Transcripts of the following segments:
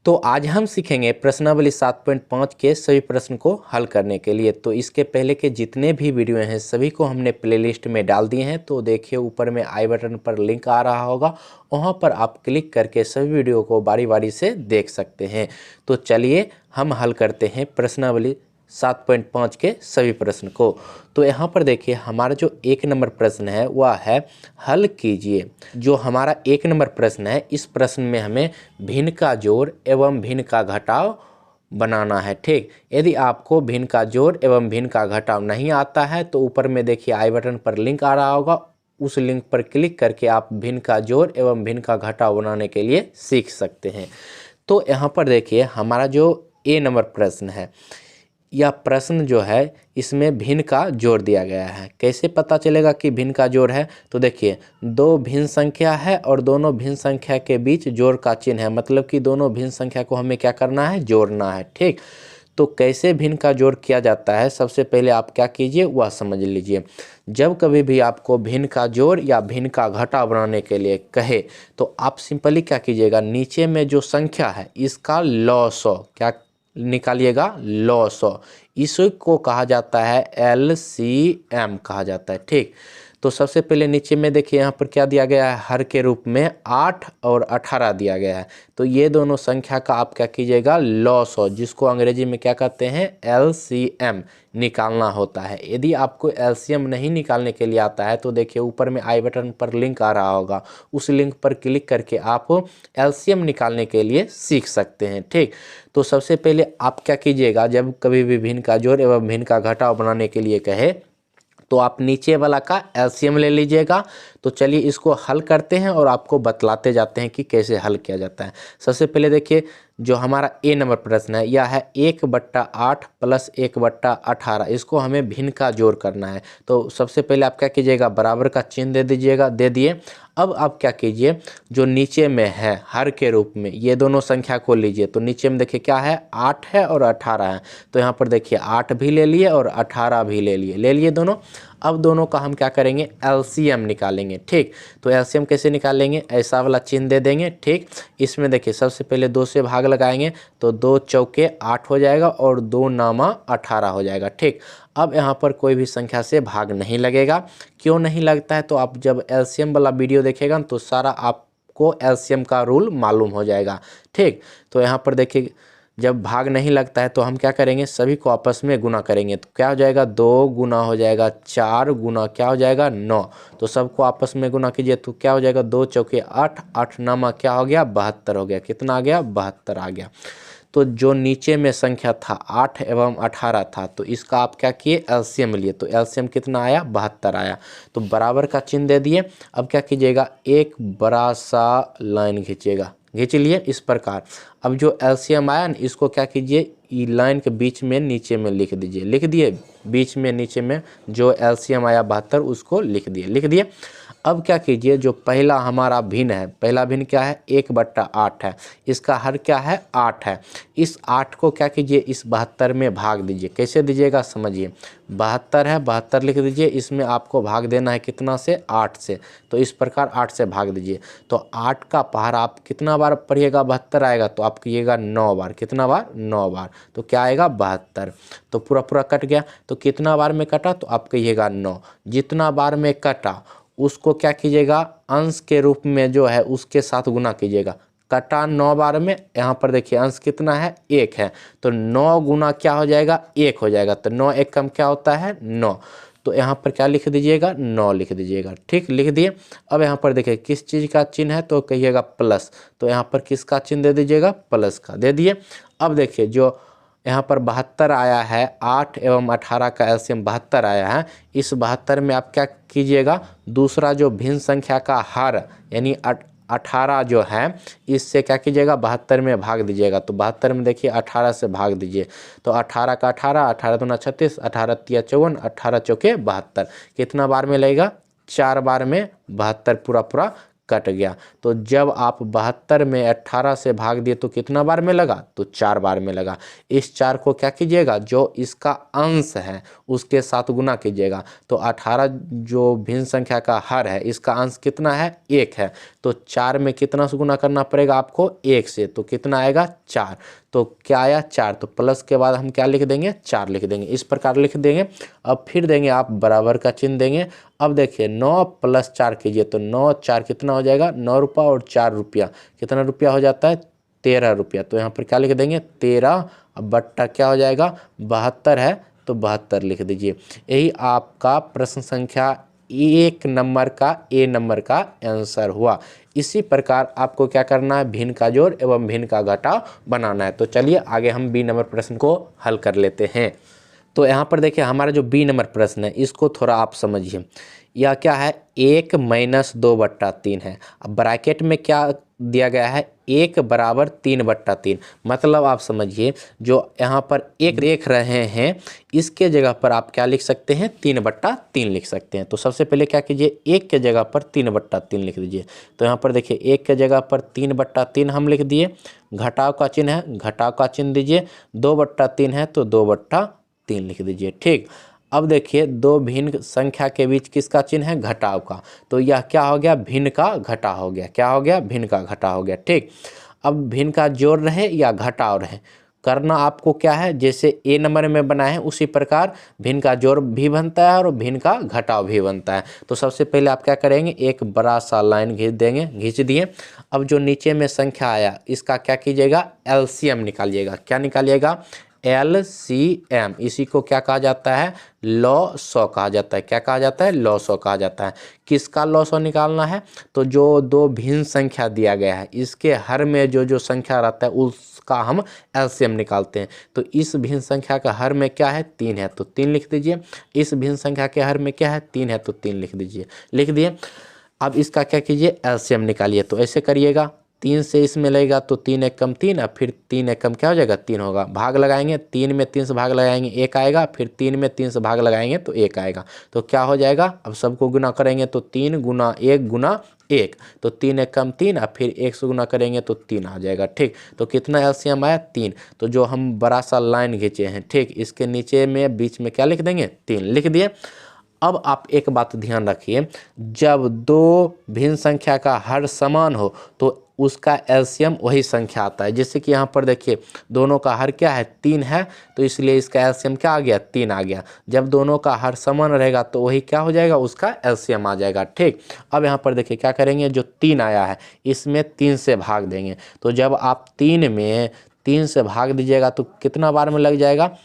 तो आज हम सीखेंगे प्रश्नावली 7.5 के सभी प्रश्न को हल करने के लिए। तो इसके पहले के जितने भी वीडियो हैं सभी को हमने प्लेलिस्ट में डाल दिए हैं। तो देखिए ऊपर में आई बटन पर लिंक आ रहा होगा, वहां पर आप क्लिक करके सभी वीडियो को बारी बारी से देख सकते हैं। तो चलिए हम हल करते हैं प्रश्नावली 7.5 के सभी प्रश्न को। तो यहाँ पर देखिए हमारा जो 1 नंबर प्रश्न है वह है हल कीजिए। जो हमारा 1 नंबर प्रश्न है, इस प्रश्न में हमें भिन्न का जोड़ एवं भिन्न का घटाव बनाना है। ठीक, यदि आपको भिन्न का जोड़ एवं भिन्न का घटाव नहीं आता है तो ऊपर में देखिए आई बटन पर लिंक आ रहा होगा, उस लिंक पर क्लिक करके आप भिन्न का जोड़ एवं भिन्न का घटाव बनाने के लिए सीख सकते हैं। तो यहाँ पर देखिए हमारा जो ए नंबर प्रश्न है, यह प्रश्न जो है इसमें भिन्न का जोड़ दिया गया है। कैसे पता चलेगा कि भिन्न का जोड़ है? तो देखिए दो भिन्न संख्या है और दोनों भिन्न संख्या के बीच जोड़ का चिन्ह है, मतलब कि दोनों भिन्न संख्या को हमें क्या करना है? जोड़ना है। ठीक, तो कैसे भिन्न का जोड़ किया जाता है, सबसे पहले आप क्या कीजिए वह समझ लीजिए। जब कभी भी आपको भिन्न का जोड़ या भिन्न का घटाव बनाने के लिए कहे तो आप सिंपली क्या कीजिएगा, नीचे में जो संख्या है इसका लॉसअ क्या निकालिएगा? लॉसअ। इसको कहा जाता है LCM कहा जाता है। ठीक, तो सबसे पहले नीचे में देखिए यहाँ पर क्या दिया गया है, हर के रूप में 8 और 18 दिया गया है। तो ये दोनों संख्या का आप क्या कीजिएगा? लॉसअ, जिसको अंग्रेजी में क्या कहते हैं? LCM निकालना होता है। यदि आपको LCM नहीं निकालने के लिए आता है तो देखिए ऊपर में आई बटन पर लिंक आ रहा होगा, उस लिंक पर क्लिक करके आप LCM निकालने के लिए सीख सकते हैं। ठीक, तो सबसे पहले आप क्या कीजिएगा, जब कभी भी भिन्न का जोड़ एवं भिन्न का घटाव बनाने के लिए कहे तो आप नीचे वाला का LCM ले लीजिएगा। तो चलिए इसको हल करते हैं और आपको बतलाते जाते हैं कि कैसे हल किया जाता है। सबसे पहले देखिए जो हमारा ए नंबर प्रश्न है यह है 1/8 प्लस 1/18, इसको हमें भिन्न का जोड़ करना है। तो सबसे पहले आप क्या कीजिएगा, बराबर का चिन्ह दे दीजिएगा, दे दिए। अब आप क्या कीजिए, जो नीचे में है हर के रूप में ये दोनों संख्या को लीजिए। तो नीचे में देखिए क्या है, 8 है और 18 है। तो यहाँ पर देखिए 8 भी ले लिए और 18 भी ले लिए दोनों। अब दोनों का हम क्या करेंगे, LCM निकालेंगे। ठीक, तो LCM कैसे निकालेंगे, ऐसा वाला चिन्ह दे देंगे। ठीक, इसमें देखिए सबसे पहले 2 से भाग लगाएंगे तो 2 चौके 8 हो जाएगा और 2 नामा 18 हो जाएगा। ठीक, अब यहाँ पर कोई भी संख्या से भाग नहीं लगेगा। क्यों नहीं लगता है, तो आप जब LCM वाला वीडियो देखेगा तो सारा आपको LCM का रूल मालूम हो जाएगा। ठीक, तो यहाँ पर देखिए जब भाग नहीं लगता है तो हम क्या करेंगे, सभी को आपस में गुना करेंगे। तो क्या हो जाएगा, 2 गुना हो जाएगा 4 गुना क्या हो जाएगा 9। तो सबको आपस में गुना कीजिए तो क्या हो जाएगा, 2 चौके 8, 8 नामा क्या हो गया, 72 हो गया। कितना आ गया, 72 आ गया। तो जो नीचे में संख्या था 8 एवं 18 था, तो इसका आप क्या किए, LCM लिए। तो LCM कितना आया, 72 आया। तो बराबर का चिन्ह दे दिए। अब क्या कीजिएगा, एक बड़ा सा लाइन खींचिएगा, खींच लिए इस प्रकार। अब जो LCM आया ना, इसको क्या कीजिए, ई लाइन के बीच में नीचे में लिख दीजिए। लिख दिए, बीच में नीचे में जो LCM आया 72 उसको लिख दिए। अब क्या कीजिए, जो पहला हमारा भिन्न है, पहला भिन्न क्या है, 1/8 है, इसका हर क्या है, 8 है। इस 8 को क्या कीजिए, इस 72 में भाग दीजिए। कैसे दीजिएगा समझिए, 72 है, 72 लिख दीजिए। इसमें आपको भाग देना है कितना से, 8 से। तो इस प्रकार 8 से भाग दीजिए। तो 8 का पहाड़ा आप कितना बार पढ़िएगा, 72 आएगा तो आप कीजिएगा 9 बार। कितना बार, 9 बार। तो क्या आएगा, 72। तो पूरा कट गया। तो कितना बार में कटा, तो आप कहिएगा 9। जितना बार में कटा उसको क्या कीजिएगा, अंश के रूप में जो है उसके साथ गुना कीजिएगा। कटा 9 बार में, यहाँ पर देखिए अंश कितना है, 1 है। तो 9 गुना क्या हो जाएगा, 1 हो जाएगा। तो 9 1 कम क्या होता है, 9। तो यहाँ पर क्या लिख दीजिएगा, 9 लिख दीजिएगा। ठीक, लिख दिए। अब यहाँ पर देखिए किस चीज़ का चिन्ह है, तो कहिएगा प्लस। तो यहाँ पर किसका चिन्ह दे दीजिएगा, प्लस का दे दिए। अब देखिए जो यहाँ पर 72 आया है, 8 एवं 18 का LCM 72 आया है। इस 72 में आप क्या कीजिएगा, दूसरा जो भिन्न संख्या का हर यानी 18 जो है, इससे क्या कीजिएगा, 72 में भाग दीजिएगा। तो 72 में देखिए 18 से भाग दीजिए। तो 18 का 18, 18 दूना 36, 18 तिया 54, 18 चौके 72। कितना बार में लगेगा, 4 बार में 72 पूरा कट गया। तो जब आप 72 में 18 से भाग दिए तो कितना बार में लगा, तो 4 बार में लगा। इस 4 को क्या कीजिएगा, जो इसका अंश है उसके साथ गुना कीजिएगा। तो 18 जो भिन्न संख्या का हर है, इसका अंश कितना है, 1 है। तो 4 में कितना से गुना करना पड़ेगा आपको, 1 से। तो कितना आएगा, 4। तो क्या आया, 4। तो प्लस के बाद हम क्या लिख देंगे, 4 लिख देंगे। इस प्रकार लिख देंगे। अब फिर देंगे आप बराबर का चिन्ह देंगे। अब देखिए 9 + 4 कीजिए तो 9 4 कितना हो जाएगा, 9 रुपया और 4 रुपया कितना रुपया हो जाता है, 13 रुपया। तो यहाँ पर क्या लिख देंगे, 13। अब बट्टा क्या हो जाएगा, 72 है तो 72 लिख दीजिए। यही आपका प्रश्न संख्या 1 नंबर का ए नंबर का आंसर हुआ। इसी प्रकार आपको क्या करना है, भिन्न का जोड़ एवं भिन्न का घटाव बनाना है। तो चलिए आगे हम बी नंबर प्रश्न को हल कर लेते हैं। तो यहाँ पर देखिए हमारा जो बी नंबर प्रश्न है इसको थोड़ा आप समझिए। यह क्या है, 1 - 2/3 है। अब ब्रैकेट में क्या दिया गया है, 1 = 3/3। मतलब आप समझिए, जो यहाँ पर 1 देख रहे हैं इसके जगह पर आप क्या लिख सकते हैं, 3/3 लिख सकते हैं। तो सबसे पहले क्या कीजिए, 1 के जगह पर 3/3 लिख दीजिए। तो यहाँ पर देखिए 1 के जगह पर 3/3 हम लिख दिए। घटाव का चिन्ह है, घटाव का चिन्ह दीजिए। 2/3 है तो 2/3 लिख दीजिए। ठीक। अब देखिए दो भिन्न संख्या के बीच किसका चिन्ह है, घटाव का। तो यह क्या हो गया, भिन्न का घटा हो गया। क्या हो गया, भिन्न का घटा हो गया। ठीक। अब भिन्न का जोड़ रहे या घटाव रहे, करना आपको क्या है, जैसे ए नंबर में बना है उसी प्रकार भिन्न का जोड़ भी बनता है और भिन्न का घटाव भी बनता है। तो सबसे पहले आप क्या करेंगे, एक बड़ा सा लाइन खींच देंगे, खींच दिए। अब जो नीचे में संख्या आया इसका क्या कीजिएगा, एलसीएम निकालिएगा। क्या निकालिएगा, LCM। इसी को क्या कहा जाता है, लॉ-सॉ कहा जाता है। क्या कहा जाता है, लॉ-सॉ कहा जाता है। किसका लॉ-सॉ निकालना है, तो जो दो भिन्न संख्या दिया गया है इसके हर में जो जो संख्या रहता है उसका हम LCM निकालते हैं। तो इस भिन्न संख्या का हर में क्या है, 3 है तो 3 लिख दीजिए। इस भिन्न संख्या के हर में क्या है, 3 है तो 3 लिख दीजिए। लिख दिए। अब इसका क्या कीजिए, LCM निकालिए। तो ऐसे करिएगा, 3 से इसमें लगेगा तो 3 × 3, और फिर 3 × क्या हो जाएगा, 3 होगा। भाग लगाएंगे, 3 में 3 से भाग लगाएंगे 1 आएगा, फिर 3 में 3 से भाग लगाएंगे तो 1 आएगा। तो क्या हो जाएगा, अब सबको गुना करेंगे तो 3 × 1 × 1, तो 3 × 3, और फिर 1 से गुना करेंगे तो 3 आ जाएगा। ठीक। तो कितना एलसीएम आया, 3। तो जो हम बड़ा सा लाइन खींचे हैं, ठीक, इसके नीचे में बीच में क्या लिख देंगे, 3 लिख दिए। अब आप एक बात ध्यान रखिए, जब दो भिन्न संख्या का हर समान हो तो उसका एलसीएम वही संख्या आता है। जैसे कि यहाँ पर देखिए दोनों का हर क्या है, 3 है, तो इसलिए इसका एलसीएम क्या आ गया, 3 आ गया। जब दोनों का हर समान रहेगा तो वही क्या हो जाएगा, उसका एलसीएम आ जाएगा। ठीक। अब यहाँ पर देखिए क्या करेंगे, जो 3 आया है इसमें 3 से भाग देंगे। तो जब आप 3 में 3 से भाग दीजिएगा तो कितना बार में लग जाएगा,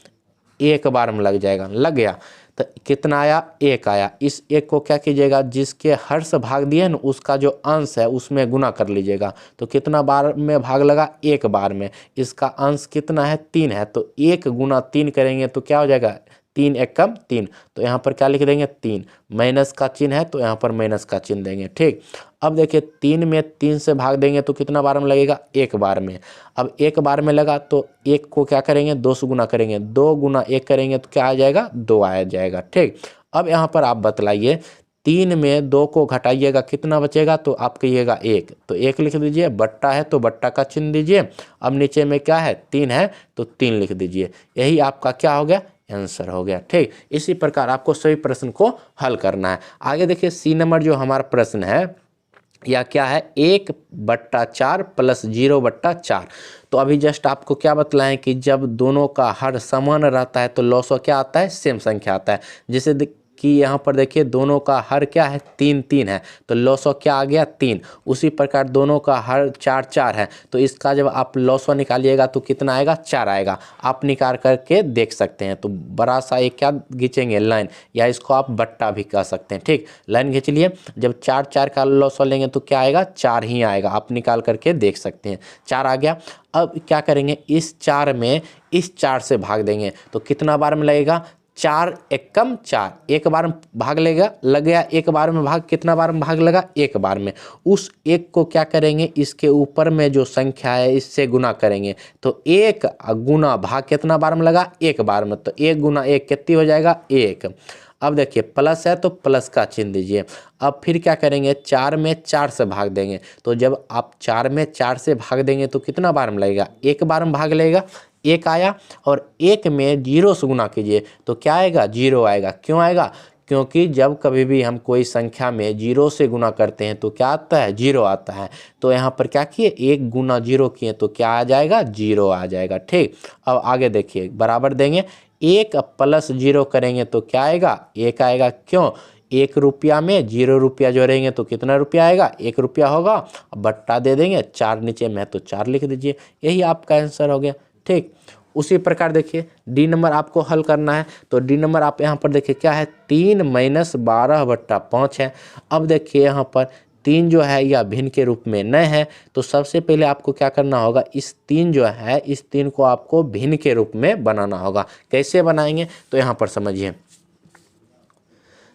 1 बार में लग जाएगा। लग गया तो कितना आया, 1 आया। इस 1 को क्या कीजिएगा, जिसके हर से भाग दिए ना उसका जो अंश है उसमें गुना कर लीजिएगा। तो कितना बार में भाग लगा, 1 बार में। इसका अंश कितना है, 3 है, तो 1 × 3 करेंगे तो क्या हो जाएगा, 3 × 1 = 3। तो यहाँ पर क्या लिख देंगे, 3। माइनस का चिन्ह है तो यहाँ पर माइनस का चिन्ह देंगे। ठीक। अब देखिए 3 में 3 से भाग देंगे तो कितना बार में लगेगा, 1 बार में। अब 1 बार में लगा तो 1 को क्या करेंगे, 2 से गुना करेंगे। 2 × 1 करेंगे तो क्या आ जाएगा, 2 आ जाएगा। ठीक। अब यहाँ पर आप बतलाइए, 3 में 2 को घटाइएगा कितना बचेगा, तो आप कहिएगा 1, तो 1 लिख दीजिए। बट्टा है तो बट्टा का चिन्ह दीजिए। अब नीचे में क्या है, 3 है तो 3 लिख दीजिए। यही आपका क्या हो गया, आंसर हो गया। ठीक। इसी प्रकार आपको सभी प्रश्न को हल करना है। आगे देखिए सी नंबर जो हमारा प्रश्न है या क्या है, 1/4 + 0/4। तो अभी जस्ट आपको क्या बतलाएं कि जब दोनों का हर समान रहता है तो लॉ-सॉ क्या आता है, सेम संख्या आता है। जैसे कि यहाँ पर देखिए दोनों का हर क्या है, 3 है, तो लॉ-सॉ क्या आ गया, 3। उसी प्रकार दोनों का हर 4 है, तो इसका जब आप लॉ-सॉ निकालिएगा तो कितना आएगा, 4 आएगा। आप निकाल करके देख सकते हैं। तो बड़ा सा एक क्या खींचेंगे, लाइन, या इसको आप बट्टा भी कह सकते हैं। ठीक। लाइन खींच लिए। जब 4 का लॉ-सॉ लेंगे तो क्या आएगा, 4 ही आएगा। आप निकाल करके देख सकते हैं, 4 आ गया। अब क्या करेंगे, इस 4 में इस 4 से भाग देंगे तो कितना बार में लगेगा, 4 × 1 = 4। 1 बार में भाग लेगा, लग गया। 1 बार में भाग, कितना बार में भाग लगा, 1 बार में। उस 1 को क्या करेंगे, इसके ऊपर में जो संख्या है इससे गुना करेंगे। तो 1 गुना भाग कितना बार में लगा, 1 बार में। तो 1 × 1 कितनी हो जाएगा, 1। अब देखिए प्लस है तो प्लस का चिन्ह दीजिए। अब फिर क्या करेंगे, 4 में 4 से भाग देंगे। तो जब आप 4 में 4 से भाग देंगे तो कितना बार में लगेगा, एक बार में भाग लगेगा, एक आया। और एक में 0 से गुना कीजिए तो क्या आएगा, 0 आएगा। क्यों आएगा, क्योंकि जब कभी भी हम कोई संख्या में 0 से गुना करते हैं तो क्या आता है, 0 आता है। तो यहाँ पर क्या किए, 1 गुना 0 किए तो क्या आ जाएगा, 0 आ जाएगा। ठीक, अब आगे देखिए बराबर देंगे, 1 प्लस 0 करेंगे तो क्या आएगा, 1 आएगा। क्यों, 1 रुपया में 0 रुपया जोड़ेंगे तो कितना रुपया आएगा, 1 रुपया होगा। बट्टा दे देंगे, 4 नीचे में तो 4 लिख दीजिए, यही आपका आंसर हो गया। ठीक, उसी प्रकार देखिए डी नंबर आपको हल करना है। तो डी नंबर आप यहाँ पर देखिए क्या है, 3 - 12/5 है। अब देखिए यहाँ पर 3 जो है यह भिन्न के रूप में न है, तो सबसे पहले आपको क्या करना होगा, इस 3 जो है इस 3 को आपको भिन्न के रूप में बनाना होगा। कैसे बनाएंगे, तो यहाँ पर समझिए,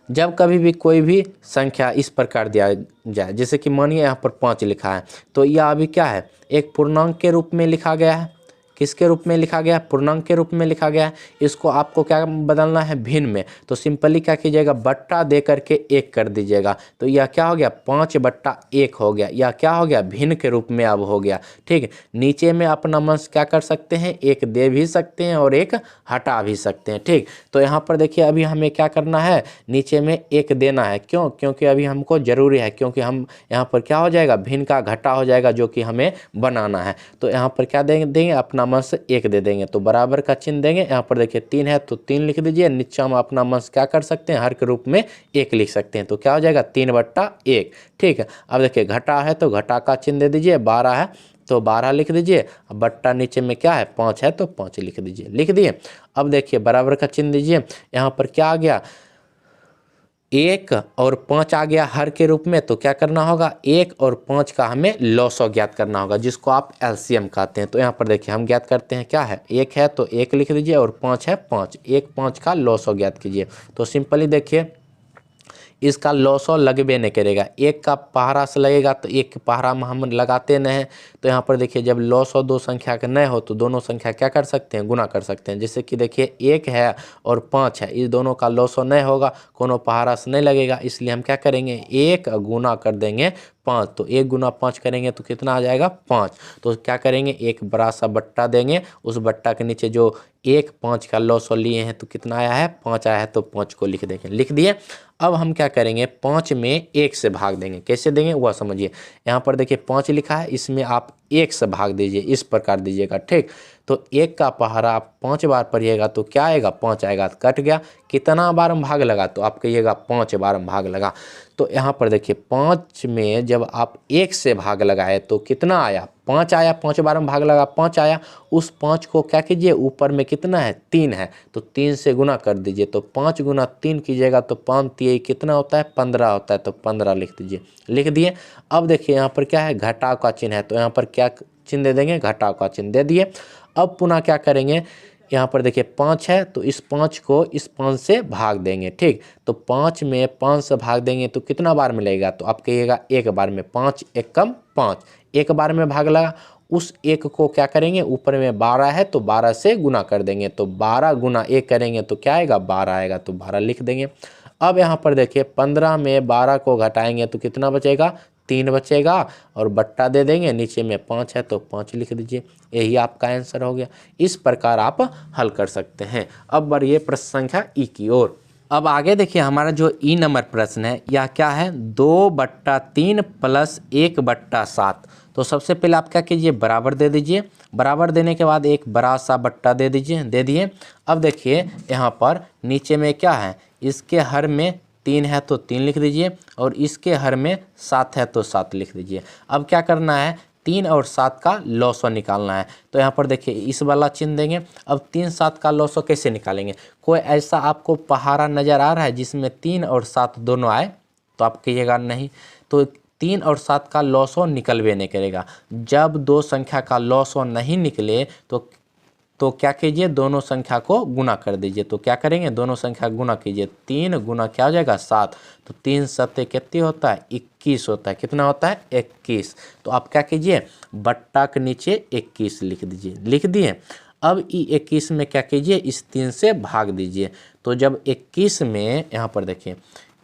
जब कभी भी कोई भी संख्या इस प्रकार दिया जाए, जैसे कि मानिए यहाँ पर 5 लिखा है, तो यह अभी क्या है, एक पूर्णांक के रूप में लिखा गया है। किसके रूप में लिखा गया, पूर्णांक के रूप में लिखा गया है। इसको आपको क्या बदलना है, भिन्न में। तो सिंपली क्या कीजिएगा, बट्टा दे करके 1 कर दीजिएगा। तो यह क्या हो गया, 5/1 हो गया। यह क्या हो गया, भिन्न के रूप में अब हो गया। ठीक, नीचे में अपना मन क्या कर सकते हैं, 1 दे भी सकते हैं और 1 हटा भी सकते हैं। ठीक, तो यहाँ पर देखिए अभी हमें क्या करना है, नीचे में 1 देना है। क्यों, क्योंकि अभी हमको ज़रूरी है, क्योंकि हम यहाँ पर क्या हो जाएगा, भिन्न का घटा हो जाएगा जो कि हमें बनाना है। तो यहाँ पर क्या देंगे, अपना मन से 1 दे देंगे, तो बराबर का चिन्ह देंगे। यहाँ पर देखिए 3 है तो 3 लिख दीजिए, नीचे हम अपना मन से क्या कर सकते हैं, हर के रूप में 1 लिख सकते हैं। तो क्या हो जाएगा, 3/1। ठीक है, अब देखिए घटा है तो घटा का चिन्ह दे दीजिए, 12 है तो 12 लिख दीजिए। अब बट्टा नीचे में क्या है, 5 है तो 5 लिख दीजिए, लिख दिए। अब देखिए बराबर का चिन्ह दीजिए, यहाँ पर क्या आ गया, 1 और 5 आ गया हर के रूप में। तो क्या करना होगा, 1 और 5 का हमें लॉसो ज्ञात करना होगा, जिसको आप एलसीएम कहते हैं। तो यहाँ पर देखिए हम ज्ञात करते हैं, क्या है, 1 है तो 1 लिख दीजिए और 5 है 5, 1 5 का लॉसो ज्ञात कीजिए। तो सिंपली देखिए इसका लॉसो लगबे नहीं करेगा, 1 का पहाड़ा से लगेगा तो 1 के पहाड़ा में हम लगाते नहीं हैं। तो यहाँ पर देखिए जब लॉसो दो संख्या के नहीं हो तो दोनों संख्या क्या कर सकते हैं, गुना कर सकते हैं। जैसे कि देखिए 1 है और 5 है, इस दोनों का लॉसो नहीं होगा, कोनो पहाड़ा से नहीं लगेगा, इसलिए हम क्या करेंगे, 1 गुना कर देंगे 5। तो 1 गुना 5 करेंगे तो कितना आ जाएगा, 5। तो क्या करेंगे, एक बड़ा सा बट्टा देंगे, उस बट्टा के नीचे जो 1 5 का लॉसो लिए हैं तो कितना आया है, 5 आया है, तो 5 को लिख देंगे, लिख दिए। अब हम क्या करेंगे, 5 में 1 से भाग देंगे। कैसे देंगे वह समझिए, यहाँ पर देखिए 5 लिखा है, इसमें आप 1 से भाग दीजिए, इस प्रकार दीजिएगा। ठीक, तो 1 का पहाड़ा आप 5 बार पढ़िएगा तो क्या आएगा, 5 आएगा। तो कट गया, कितना बार में भाग लगा, तो आप कहिएगा 5 बार में भाग लगा। तो यहाँ पर देखिए 5 में जब आप 1 से भाग लगाए तो कितना आया, 5 आया, 5 बार में भाग लगा 5 आया। उस 5 को क्या कीजिए, ऊपर में कितना है, 3 है तो 3 से गुना कर दीजिए। तो 5 गुना 3 कीजिएगा तो 5 3 कितना होता है, 15 होता है। तो 15 लिख दीजिए, लिख दिए। अब देखिए यहाँ पर क्या है, घटाव का चिन्ह है, तो यहाँ पर क्या चिन्ह दे देंगे, घटाव का चिन्ह दे दिए। अब पुनः क्या करेंगे, यहाँ पर देखिए 5 है तो इस 5 को इस 5 से भाग देंगे। ठीक, तो 5 में 5 से भाग देंगे तो कितना बार मिलेगा, तो आप कहिएगा 1 बार में, 5 1 कम 5, 1 बार में भाग लगा। उस 1 को क्या करेंगे, ऊपर में 12 है तो 12 से गुना कर देंगे। तो 12 गुना 1 करेंगे तो क्या आएगा, 12 आएगा, तो 12 लिख देंगे। अब यहाँ पर देखिए 15 में 12 को घटाएंगे तो कितना बचेगा, 3 बचेगा, और बट्टा दे देंगे, नीचे में 5 है तो 5 लिख दीजिए, यही आपका आंसर हो गया। इस प्रकार आप हल कर सकते हैं। अब बढ़िए प्रश्न संख्या ई की ओर। अब आगे देखिए हमारा जो ई नंबर प्रश्न है यह क्या है, 2/3 + 1/7। तो सबसे पहले आप क्या कीजिए, बराबर दे दीजिए। बराबर देने के बाद एक बड़ा सा बट्टा दे दीजिए, दे दिए। अब देखिए यहाँ पर नीचे में क्या है, इसके हर में 3 है तो 3 लिख दीजिए, और इसके हर में 7 है तो 7 लिख दीजिए। अब क्या करना है, 3 और 7 का लॉसो निकालना है। तो यहाँ पर देखिए इस वाला चिन्ह देंगे। अब 3 7 का लॉसो कैसे निकालेंगे, कोई ऐसा आपको पहाड़ा नज़र आ रहा है जिसमें 3 और 7 दोनों आए, तो आप कहिएगा नहीं। तो 3 और 7 का लॉसो निकलवे नहीं करेगा। जब दो संख्या का लॉसो नहीं निकले तो क्या कीजिए, दोनों संख्या को गुना कर दीजिए। तो क्या करेंगे, दोनों संख्या गुना कीजिए, 3 गुना क्या हो जाएगा, 7। तो 3 7 कितनी होता है, 21 होता है। कितना होता है, 21। तो आप क्या कीजिए, बट्टा के नीचे 21 लिख दीजिए, लिख दिए। अब ये 21 में क्या कीजिए, इस 3 से भाग दीजिए। तो जब 21 में यहाँ पर देखिए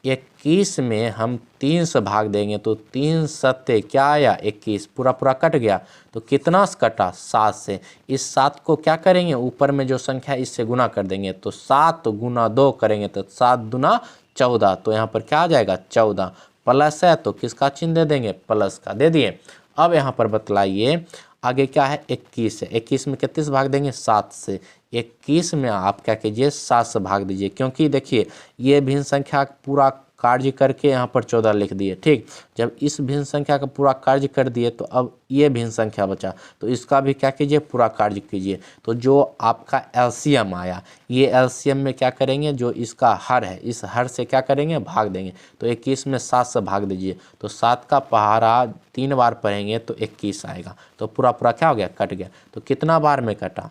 21 में हम 3 से भाग देंगे तो 3 सत्ते क्या आया 21, पूरा पूरा कट गया। तो कितना से कटा, 7 से। इस 7 को क्या करेंगे, ऊपर में जो संख्या है इससे गुना कर देंगे। तो 7 गुना 2 करेंगे तो 7 दूना 14। तो यहाँ पर क्या आ जाएगा 14, प्लस है तो किसका चिन्ह दे देंगे, प्लस का दे दिए। अब यहाँ पर बतलाइए आगे क्या है, 21 है। 21 में कितने से भाग देंगे, 7 से। 21 में आप क्या कीजिए, 7 से भाग दीजिए, क्योंकि देखिए ये भिन्न संख्या पूरा कार्य करके यहाँ पर 14 लिख दिए। ठीक, जब इस भिन्न संख्या का पूरा कार्य कर दिए तो अब ये भिन्न संख्या बचा, तो इसका भी क्या कीजिए, पूरा कार्य कीजिए। तो जो आपका एलसीएम आया, ये एलसीएम में क्या करेंगे, जो इसका हर है, इस हर से क्या करेंगे, भाग देंगे। तो 21 में 7 से भाग दीजिए, तो 7 का पहाड़ा 3 बार पढ़ेंगे तो 21 आएगा। तो पूरा पूरा क्या हो गया, कट गया। तो कितना बार में कटा,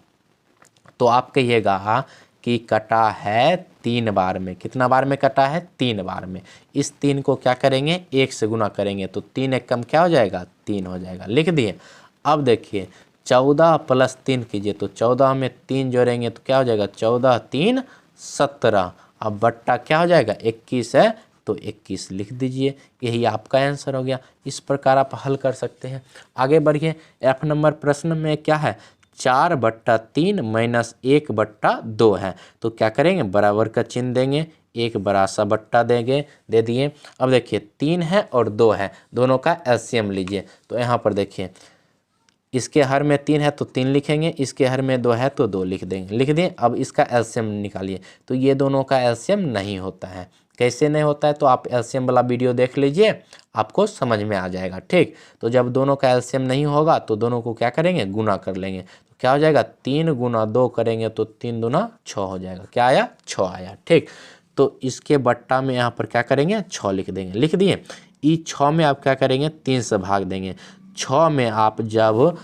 तो आप कहिएगा कि कटा है 3 बार में। कितना बार में कटा है, 3 बार में। इस 3 को क्या करेंगे, 1 से गुना करेंगे तो 3 एक कम क्या हो जाएगा, 3 हो जाएगा। लिख दिए। अब देखिए 14 प्लस 3 कीजिए, तो 14 में 3 जोड़ेंगे तो क्या हो जाएगा, 14 3 17। अब बट्टा क्या हो जाएगा, 21 है तो 21 लिख दीजिए। यही आपका आंसर हो गया। इस प्रकार आप हल कर सकते हैं। आगे बढ़िए। F नंबर प्रश्न में क्या है, 4/3 माइनस 1/2 है। तो क्या करेंगे, बराबर का चिन्ह देंगे, एक बड़ा सा बट्टा देंगे, दे दिए। अब देखिए 3 है और 2 है, दोनों का एलसीएम लीजिए। तो यहाँ पर देखिए इसके हर में 3 है तो 3 लिखेंगे, इसके हर में 2 है तो 2 लिख देंगे। लिख दिए। अब इसका एलसीएम निकालिए, तो ये दोनों का एलसीएम नहीं होता है। कैसे नहीं होता है, तो आप एलसीएम वाला वीडियो देख लीजिए, आपको समझ में आ जाएगा। ठीक, तो जब दोनों का एलसीएम नहीं होगा तो दोनों को क्या करेंगे, गुना कर लेंगे। तो क्या हो जाएगा, 3 गुना 2 करेंगे तो 3 दूना 6 हो जाएगा। क्या आया, 6 आया। ठीक, तो इसके बट्टा में यहाँ पर क्या करेंगे, 6 लिख देंगे। लिख दिए। ई 6 में आप क्या करेंगे, 3 से भाग देंगे। 6 में आप जब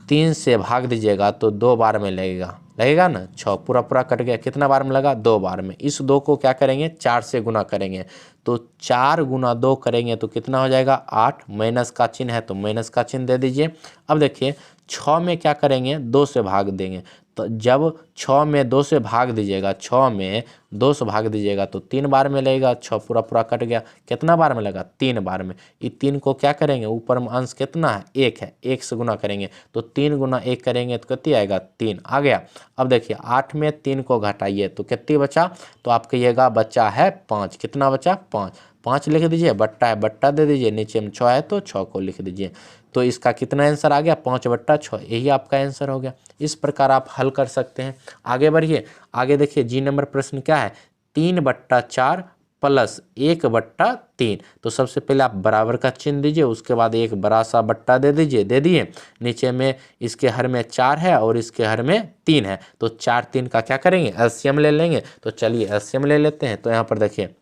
3 से भाग दीजिएगा तो 2 बार में लगेगा, लगेगा ना। 6 पूरा पूरा कट गया, कितना बार में लगा, 2 बार में। इस 2 को क्या करेंगे, 4 से गुना करेंगे। तो 4 गुना 2 करेंगे तो कितना हो जाएगा, 8। माइनस का चिन्ह है तो माइनस का चिन्ह दे दीजिए। अब देखिए 6 में क्या करेंगे, 2 से भाग देंगे। तो जब 6 में 2 से भाग दीजिएगा, 6 में 2 से भाग दीजिएगा तो 3 बार में लगेगा। 6 पूरा पूरा कट गया, कितना बार में लगा, 3 बार में। ये 3 को क्या करेंगे, ऊपर में अंश कितना है, 1 है, 1 से गुना करेंगे तो 3 गुना 1 करेंगे तो कितनी आएगा, 3 आ गया। अब देखिए 8 में 3 को घटाइए तो कितनी बचा, तो आप कहिएगा बचा है 5। कितना बचा, 5। 5 लिख दीजिए, बट्टा है बट्टा दे दीजिए, नीचे में 6 है तो 6 को लिख दीजिए। तो इसका कितना आंसर आ गया, 5/6। यही आपका आंसर हो गया। इस प्रकार आप हल कर सकते हैं। आगे बढ़िए। आगे देखिए जी नंबर प्रश्न क्या है, 3/4 प्लस 1/3। तो सबसे पहले आप बराबर का चिन्ह दीजिए, उसके बाद एक बड़ा सा बट्टा दे दीजिए, दे दिए। नीचे में इसके हर में 4 है और इसके हर में 3 है, तो 4 3 का क्या करेंगे, एलसीएम ले लेंगे। तो चलिए एलसीएम ले लेते हैं। तो यहाँ पर देखिए